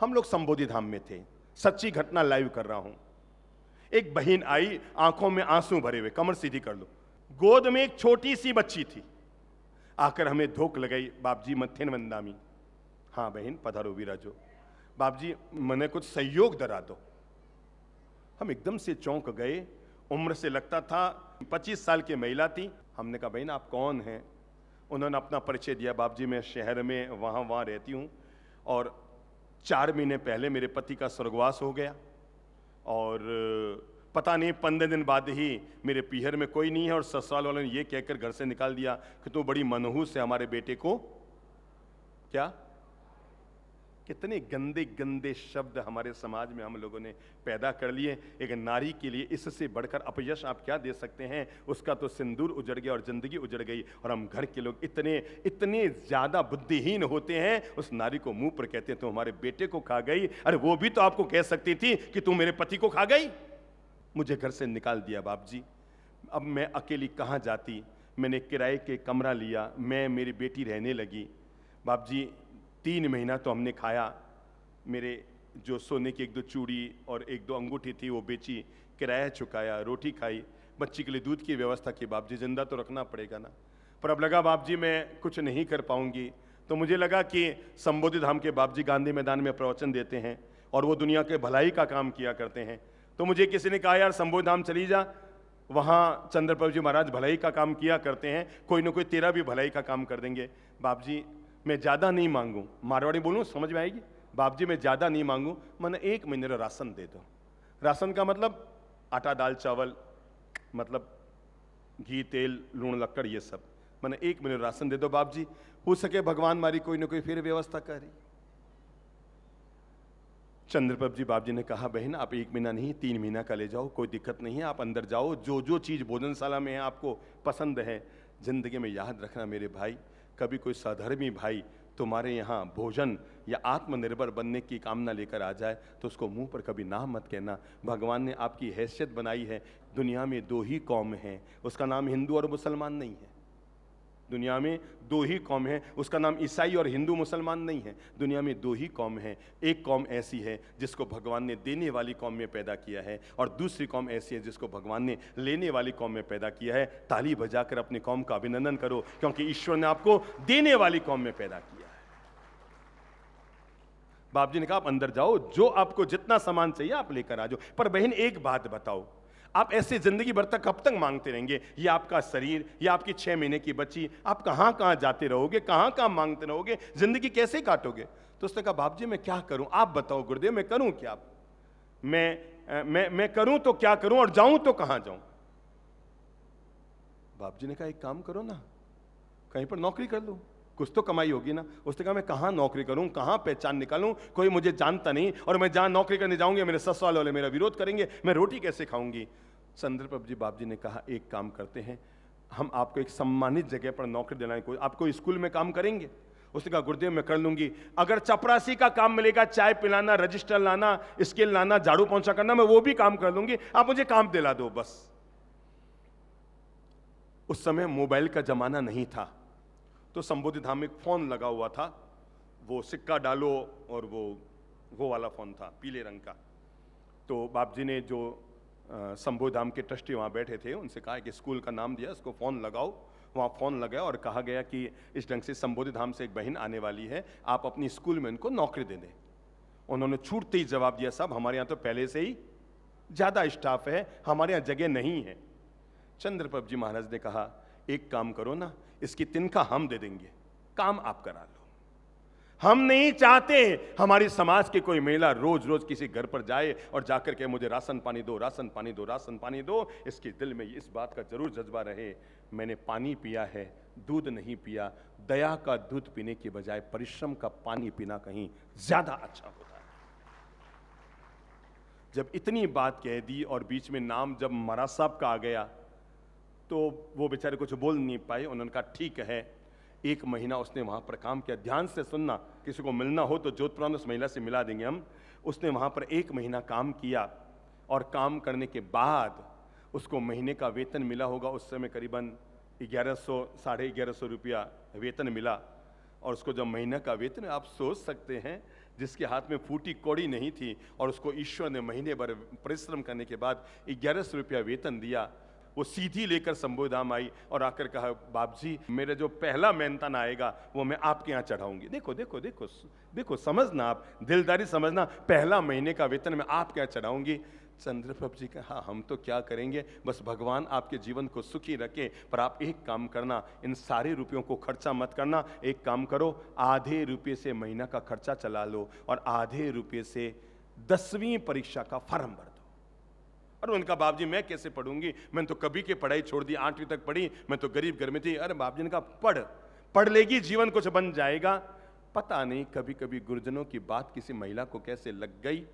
हम लोग संबोधि धाम में थे, सच्ची घटना लाइव कर रहा हूं। एक बहन आई, आंखों में आंसू भरे हुए, कमर सीधी कर लो, गोद में एक छोटी सी बच्ची थी। आकर हमें धोख लगाई, बाप जी मत्थेन वंदामी। हाँ बहन पधारो विराजो, बाप जी मने कुछ सहयोग दरा दो। हम एकदम से चौंक गए। उम्र से लगता था 25 साल की महिला थी। हमने कहा बहन आप कौन हैं? उन्होंने अपना परिचय दिया, बाप जी मैं शहर में वहाँ रहती हूँ, और 4 महीने पहले मेरे पति का स्वर्गवास हो गया, और पता नहीं 15 दिन बाद ही मेरे पीहर में कोई नहीं है, और ससुराल वालों ने ये कहकर घर से निकाल दिया कि तू बड़ी मनहूस है, हमारे बेटे को क्या। कितने गंदे गंदे शब्द हमारे समाज में हम लोगों ने पैदा कर लिए। एक नारी के लिए इससे बढ़कर अपयश आप क्या दे सकते हैं? उसका तो सिंदूर उजड़ गया और जिंदगी उजड़ गई, और हम घर के लोग इतने इतने ज्यादा बुद्धिहीन होते हैं, उस नारी को मुंह पर कहते हैं तू हमारे बेटे को खा गई। अरे वो भी तो आपको कह सकती थी कि तू मेरे पति को खा गई। मुझे घर से निकाल दिया बाप जी। अब मैं अकेली कहाँ जाती? मैंने किराए के कमरा लिया, मैं मेरी बेटी रहने लगी। बाप जी 3 महीना तो हमने खाया। मेरे जो सोने की 1-2 चूड़ी और 1-2 अंगूठी थी वो बेची, किराया चुकाया, रोटी खाई, बच्ची के लिए दूध की व्यवस्था की। बाप जी जिंदा तो रखना पड़ेगा ना। पर अब लगा बाप जी मैं कुछ नहीं कर पाऊंगी, तो मुझे लगा कि संबोधि धाम के बाप जी गांधी मैदान में प्रवचन देते हैं और वो दुनिया के भलाई का काम किया करते हैं। तो मुझे किसी ने कहा यार संबोधि धाम चली जा, वहाँ चंद्रप्रभु जी महाराज भलाई का काम किया करते हैं, कोई ना कोई तेरा भी भलाई का काम कर देंगे। बाप जी मैं ज़्यादा नहीं मांगू, मारवाड़ी बोलूँ समझ में आएगी। बाप जी मैं ज़्यादा नहीं मांगू, मैंने 1 महीने का राशन दे दो। राशन का मतलब आटा दाल चावल, मतलब घी तेल लूण लक्कड़ ये सब। मैंने 1 महीने राशन दे दो बाप जी, हो सके भगवान मारी कोई ना कोई फिर व्यवस्था करी। चंद्रप्रभु जी बाप जी ने कहा बहन आप 1 महीना नहीं 3 महीना का ले जाओ, कोई दिक्कत नहीं है, आप अंदर जाओ, जो जो चीज़ भोजनशाला में है आपको पसंद है। जिंदगी में याद रखना मेरे भाई, कभी कोई सधर्मी भाई तुम्हारे यहाँ भोजन या आत्मनिर्भर बनने की कामना लेकर आ जाए तो उसको मुंह पर कभी ना मत कहना। भगवान ने आपकी हैसियत बनाई है। दुनिया में 2 ही कौम हैं, उसका नाम हिंदू और मुसलमान नहीं है। दुनिया में 2 ही कौम है, उसका नाम ईसाई और हिंदू मुसलमान नहीं है। दुनिया में 2 ही कौम है। एक कौम ऐसी है जिसको भगवान ने देने वाली कौम में पैदा किया है, और दूसरी कौम ऐसी है जिसको भगवान ने लेने वाली कौम में पैदा किया है। ताली बजाकर अपनी कौम का अभिनंदन करो, क्योंकि ईश्वर ने आपको देने वाली कौम में पैदा किया है। बाप जी ने कहा आप अंदर जाओ, जो आपको जितना सामान चाहिए आप लेकर आ जाओ। पर बहन एक बात बताओ, आप ऐसे जिंदगी भर तक कब तक मांगते रहेंगे? ये आपका शरीर, ये आपकी 6 महीने की बच्ची, आप कहां कहां जाते रहोगे, कहां कहां मांगते रहोगे, जिंदगी कैसे काटोगे? तो उसने कहा बाप जी मैं क्या करूं, आप बताओ गुरुदेव मैं करूं क्या? मैं करूं तो क्या करूं और जाऊं तो कहां जाऊं? बाप जी ने कहा एक काम करो ना, कहीं पर नौकरी कर लो, कुछ तो कमाई होगी ना। उसने कहा मैं कहाँ नौकरी करूं, कहाँ पहचान निकालूं, कोई मुझे जानता नहीं, और मैं जहां नौकरी करने जाऊंगी मेरे ससुराल वाले मेरा विरोध करेंगे, मैं रोटी कैसे खाऊंगी? चंद्रप्रभु जी बाप जी ने कहा एक काम करते हैं, हम आपको एक सम्मानित जगह पर नौकरी दिलाएं, कोई आपको स्कूल में काम करेंगे? उसने कहा गुरुदेव मैं कर लूंगी, अगर चपरासी का काम मिलेगा, चाय पिलाना, रजिस्टर लाना, स्केल लाना, झाड़ू पोंछा करना, मैं वो भी काम कर लूंगी, आप मुझे काम दिला दो बस। उस समय मोबाइल का जमाना नहीं था, तो संबोधि धाम में एक फोन लगा हुआ था, वो सिक्का डालो, और वो वाला फोन था पीले रंग का। तो बाप जी ने जो शंभुधाम के ट्रस्टी वहाँ बैठे थे, उनसे कहा कि स्कूल का नाम दिया, उसको फ़ोन लगाओ। वहाँ फ़ोन लगाया और कहा गया कि इस ढंग से शंभुधाम से एक बहन आने वाली है, आप अपनी स्कूल में उनको नौकरी दे दें। उन्होंने छूटते ही जवाब दिया, साहब हमारे यहाँ तो पहले से ही ज़्यादा स्टाफ है, हमारे यहाँ जगह नहीं है। चंद्रप्रभ जी महाराज ने कहा, एक काम करो ना, इसकी तिनका हम दे देंगे, काम आप करा लो। हम नहीं चाहते हमारी समाज की कोई महिला रोज रोज किसी घर पर जाए और जाकर के मुझे राशन पानी दो, राशन पानी दो, राशन पानी दो। इसके दिल में इस बात का जरूर जज्बा रहे, मैंने पानी पिया है, दूध नहीं पिया। दया का दूध पीने की बजाय परिश्रम का पानी पीना कहीं ज्यादा अच्छा होता है। जब इतनी बात कह दी और बीच में नाम जब महाराज साहब का आ गया तो वो बेचारे कुछ बोल नहीं पाए। उन्होंने कहा ठीक है। 1 महीना उसने वहाँ पर काम किया। ध्यान से सुनना, किसी को मिलना हो तो जोधपुर में उस महिला से मिला देंगे हम। उसने वहाँ पर 1 महीना काम किया और काम करने के बाद उसको महीने का वेतन मिला होगा उस समय करीबन 1100 साढ़े 1100 रुपया वेतन मिला। और उसको जब महीने का वेतन, आप सोच सकते हैं, जिसके हाथ में फूटी कौड़ी नहीं थी और उसको ईश्वर ने महीने भर परिश्रम करने के बाद 1100 रुपया वेतन दिया, वो सीधी लेकर शंभुधाम आई और आकर कहा, बाप जी मेरा जो पहला मेहनतान आएगा वो मैं आपके यहाँ चढ़ाऊंगी। देखो देखो देखो देखो, समझना, आप दिलदारी समझना, पहला महीने का वेतन मैं आपके यहाँ चढ़ाऊंगी। चंद्रप्रभ जी का, हाँ हम तो क्या करेंगे, बस भगवान आपके जीवन को सुखी रखे, पर आप एक काम करना, इन सारे रुपयों को खर्चा मत करना। एक काम करो, आधे रुपये से महीना का खर्चा चला लो और आधे रुपये से 10वीं परीक्षा का फॉर्म भर दो। और उनका, बाप जी मैं कैसे पढ़ूंगी, मैंने तो कभी की पढ़ाई छोड़ दी, 8वीं तक पढ़ी, मैं तो गरीब घर में थी। अरे बाप जी ने कहा, पढ़ लेगी, जीवन कुछ बन जाएगा। पता नहीं कभी कभी गुरुजनों की बात किसी महिला को कैसे लग गई।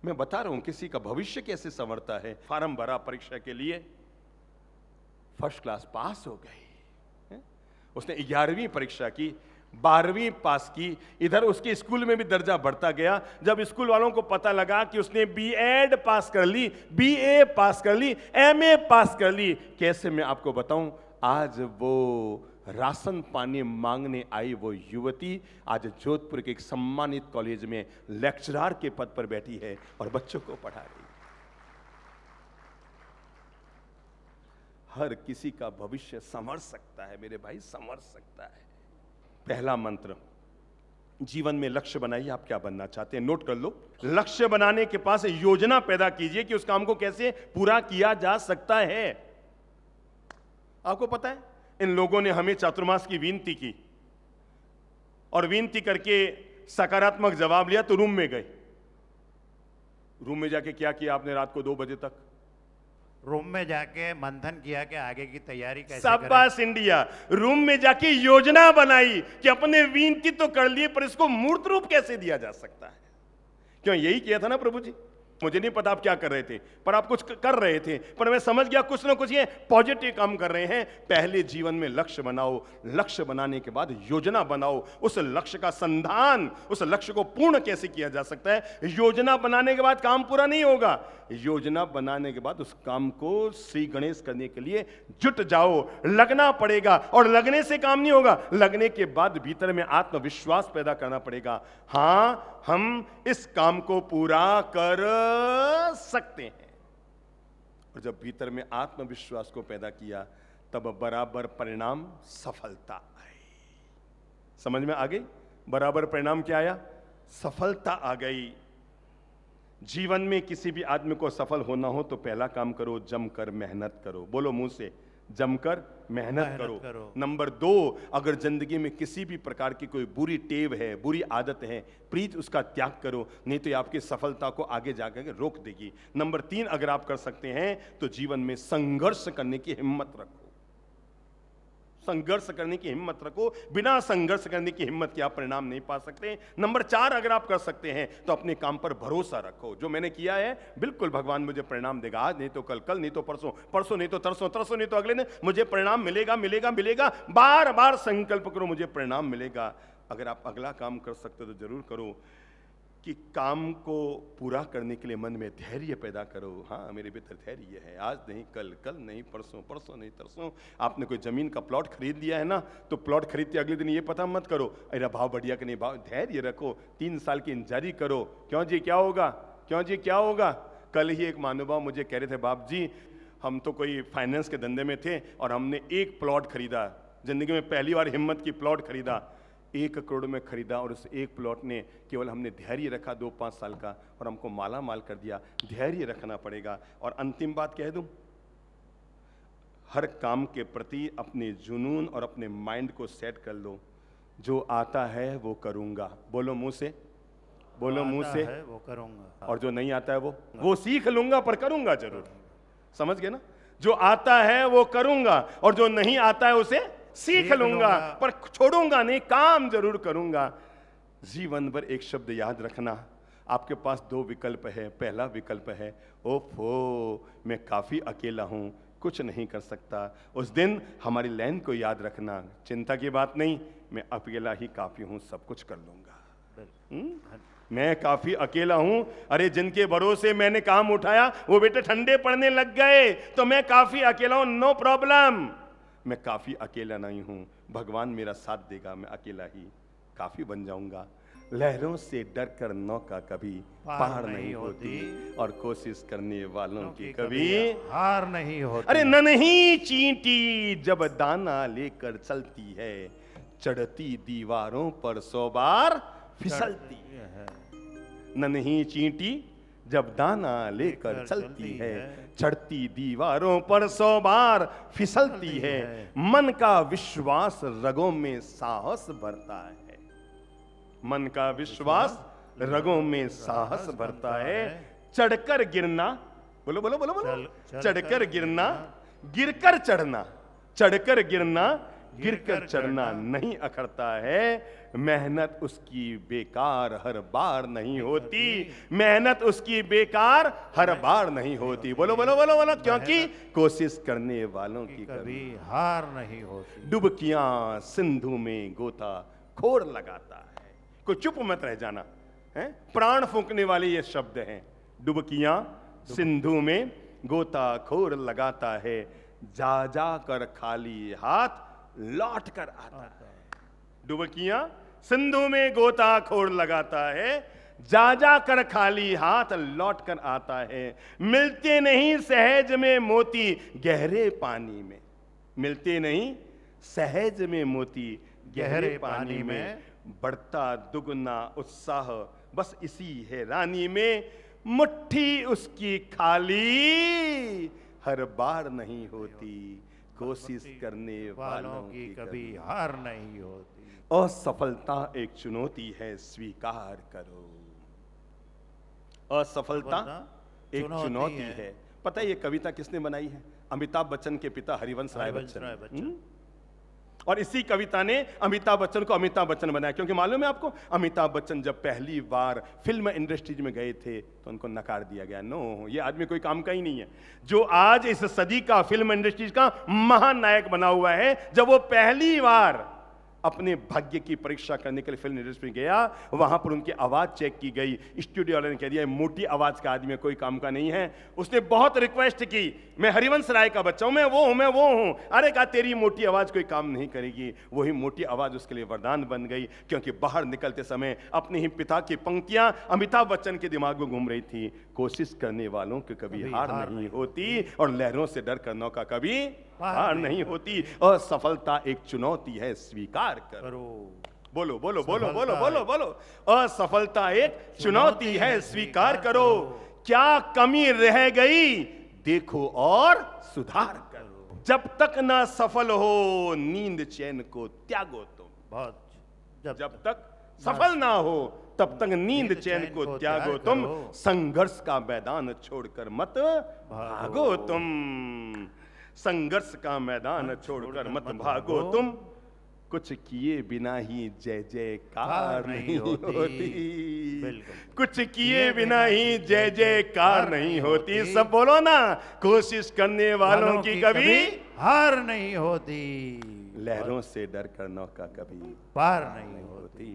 मैं बता रहा हूं किसी का भविष्य कैसे संवरता है। फॉर्म भरा परीक्षा के लिए, फर्स्ट क्लास पास हो गई। उसने 11वीं परीक्षा की, 12वीं पास की। इधर उसके स्कूल में भी दर्जा बढ़ता गया। जब स्कूल वालों को पता लगा कि उसने बीएड पास कर ली, बीए पास कर ली, एमए पास कर ली, कैसे मैं आपको बताऊं, आज वो राशन पानी मांगने आई वो युवती आज जोधपुर के एक सम्मानित कॉलेज में लेक्चरर के पद पर बैठी है और बच्चों को पढ़ा रही। हर किसी का भविष्य संवर सकता है मेरे भाई, संवर सकता है। पहला मंत्र, जीवन में लक्ष्य बनाइए। आप क्या बनना चाहते हैं, नोट कर लो। लक्ष्य बनाने के पास योजना पैदा कीजिए कि उस काम को कैसे पूरा किया जा सकता है। आपको पता है, इन लोगों ने हमें चातुर्मास की विनती की और विनती करके सकारात्मक जवाब लिया तो रूम में गए। रूम में जाके क्या किया आपने रात को 2 बजे तक? रूम में जाके मंथन किया कि आगे की तैयारी कैसे शाबाश इंडिया। रूम में जाके योजना बनाई कि अपने विनती तो कर लिए पर इसको मूर्त रूप कैसे दिया जा सकता है। क्यों, यही किया था ना प्रभु जी। मुझे नहीं पता आप क्या कर रहे थे, पर आप कुछ कर रहे थे, पर मैं समझ गया कुछ ना कुछ ये पॉजिटिव काम कर रहे हैं। पहले जीवन में लक्ष्य बनाओ, लक्ष्य बनाने के बाद योजना बनाओ। उस लक्ष्य का संधान, उस लक्ष्य को पूर्ण कैसे किया जा सकता है। योजना बनाने के बाद काम पूरा नहीं होगा। योजना बनाने के बाद उस काम को श्री गणेश करने के लिए जुट जाओ, लगना पड़ेगा। और लगने से काम नहीं होगा, लगने के बाद भीतर में आत्मविश्वास पैदा करना पड़ेगा। हां, हम इस काम को पूरा कर सकते हैं। और जब भीतर में आत्मविश्वास को पैदा किया तब बराबर परिणाम सफलता आई। समझ में आ गई? बराबर परिणाम क्या आया? सफलता आ गई। जीवन में किसी भी आदमी को सफल होना हो तो पहला काम करो, जमकर मेहनत करो। बोलो मुंह से, जमकर मेहनत करो। नंबर 2, अगर जिंदगी में किसी भी प्रकार की कोई बुरी टेव है, बुरी आदत है, प्लीज उसका त्याग करो, नहीं तो ये आपकी सफलता को आगे जाकर रोक देगी। नंबर 3, अगर आप कर सकते हैं तो जीवन में संघर्ष करने की हिम्मत रखो। संघर्ष करने की हिम्मत रखो। बिना संघर्ष करने की हिम्मत के आप परिणाम नहीं पा सकते। नंबर 4, अगर आप कर सकते हैं तो अपने काम पर भरोसा रखो। जो मैंने किया है बिल्कुल भगवान मुझे परिणाम देगा। आज नहीं तो कल, कल नहीं तो परसों, परसों नहीं तो तरसों, तरसों नहीं तो अगले दिन मुझे परिणाम मिलेगा, मिलेगा, मिलेगा। बार बार संकल्प करो, मुझे परिणाम मिलेगा। अगर आप अगला काम कर सकते हो तो जरूर करो कि काम को पूरा करने के लिए मन में धैर्य पैदा करो। हाँ, मेरे भीतर धैर्य है। आज नहीं कल, कल नहीं परसों, परसों नहीं तरसों। आपने कोई जमीन का प्लॉट खरीद लिया है ना, तो प्लॉट खरीदते अगले दिन ये पता मत करो अरे भाव बढ़िया कि नहीं, भाव। धैर्य रखो, 3 साल की इंतजारी करो। क्यों जी क्या होगा, क्यों जी क्या होगा। कल ही एक महानुभाव मुझे कह रहे थे, बाप जी हम तो कोई फाइनेंस के धंधे में थे और हमने एक प्लॉट खरीदा, जिंदगी में पहली बार हिम्मत की प्लॉट खरीदा, 1 करोड़ में खरीदा, और उस एक प्लॉट ने केवल हमने धैर्य रखा 2-5 साल का और हमको माला माल कर दिया। धैर्य रखना पड़ेगा। और अंतिम बात कह दूं, हर काम के प्रति अपने जुनून और अपने माइंड को सेट कर लो। जो आता है वो करूंगा, बोलो मुंह से, बोलो मुंह से, वो करूंगा, और जो नहीं आता है वो सीख लूंगा पर करूंगा जरूर। समझ गए ना? जो आता है वो करूंगा और जो नहीं आता है उसे सीख लूंगा पर छोड़ूंगा नहीं, काम जरूर करूंगा। जीवन भर एक शब्द याद रखना, आपके पास 2 विकल्प है। पहला विकल्प है ओफो मैं काफी अकेला हूं, कुछ नहीं कर सकता। उस दिन हमारी लाइन को याद रखना, चिंता की बात नहीं, मैं अकेला ही काफी हूं, सब कुछ कर लूंगा। मैं काफी अकेला हूं, अरे जिनके भरोसे मैंने काम उठाया वो बेटे ठंडे पड़ने लग गए, तो मैं काफी अकेला हूं, नो प्रॉब्लम। मैं काफी अकेला नहीं हूं, भगवान मेरा साथ देगा, मैं अकेला ही काफी बन जाऊंगा। लहरों से डर कर नौका कभी पार नहीं होती और कोशिश करने वालों की कभी हार नहीं होती। अरे नन्ही चींटी जब दाना लेकर चलती है, चढ़ती दीवारों पर 100 बार फिसलती है। नन्ही चींटी जब दाना लेकर चलती है, चढ़ती दीवारों पर 100 बार फिसलती है। मन का विश्वास रगों में साहस भरता है, मन का विश्वास रगों में साहस भरता है। चढ़कर गिरना, बोलो बोलो बोलो बोलो, चढ़कर गिरना, गिरकर चढ़ना, चढ़कर गिरना, गिरकर चढ़ना नहीं अखरता है। मेहनत उसकी बेकार हर बार नहीं होती, मेहनत उसकी बेकार हर बार नहीं होती। बोलो बोलो बोलो बोलो, क्योंकि कोशिश करने वालों की कभी हार नहीं होती। डुबकियां सिंधु में गोता खोर लगाता है। कोई चुप मत रह जाना है, प्राण फूंकने वाले ये शब्द हैं। डुबकियां सिंधु में गोता खोर लगाता है, जा जा कर खाली हाथ लौट कर आता है। डुबकियां सिंधु में गोताखोर लगाता है, जा जा कर खाली हाथ लौट कर आता है। मिलते नहीं सहज में मोती गहरे पानी में, मिलते नहीं सहज में मोती गहरे पानी में। बढ़ता दुगना उत्साह बस इसी हैरानी में, मुट्ठी उसकी खाली हर बार नहीं होती, कोशिश करने वालों की कभी हार नहीं होती। असफलता एक चुनौती है, स्वीकार करो। असफलता एक चुनौती है। पता है ये कविता किसने बनाई है? अमिताभ बच्चन के पिता हरिवंश राय बच्चन। और इसी कविता ने अमिताभ बच्चन को अमिताभ बच्चन बनाया, क्योंकि मालूम है आपको, अमिताभ बच्चन जब पहली बार फिल्म इंडस्ट्रीज में गए थे तो उनको नकार दिया गया। नो, ये आदमी कोई काम का ही नहीं है। जो आज इस सदी का फिल्म इंडस्ट्रीज का महान नायक बना हुआ है, जब वो पहली बार अपने भाग्य की परीक्षा करने के लिए फिल्म इंडस्ट्री में गया, वहां पर उनकी आवाज चेक की गई। स्टूडियो वाले ने कह दिया मोटी आवाज का आदमी कोई काम का नहीं है। उसने बहुत रिक्वेस्ट की, मैं हरिवंश राय का बच्चा हूं, मैं वो हूं। अरे कहा तेरी मोटी आवाज कोई काम नहीं करेगी। वही मोटी आवाज उसके लिए वरदान बन गई, क्योंकि बाहर निकलते समय अपने ही पिता की पंक्तियां अमिताभ बच्चन के दिमाग में घूम रही थी, कोशिश करने वालों की कभी हार नहीं होती और लहरों से डर कर नौका कभी हार नहीं होती। असफलता एक चुनौती है, स्वीकार करो। बोलो बोलो बोलो बोलो बोलो बोलो, असफलता एक चुनौती है, स्वीकार करो। क्या कमी रह गई देखो और सुधार करो। जब तक ना सफल हो नींद चैन को त्यागो तुम। बहुत जब तक सफल ना हो तब तक नींद चैन को त्यागो तुम। संघर्ष का मैदान छोड़कर मत भागो तुम। संघर्ष का मैदान छोड़कर मत भागो तुम। कुछ किए बिना ही जय जयकार नहीं होती। कुछ किए बिना ही जय जयकार नहीं होती। सब बोलो ना, कोशिश करने वालों की कभी हार नहीं होती। लहरों से डर कर नौका कभी पार नहीं होती।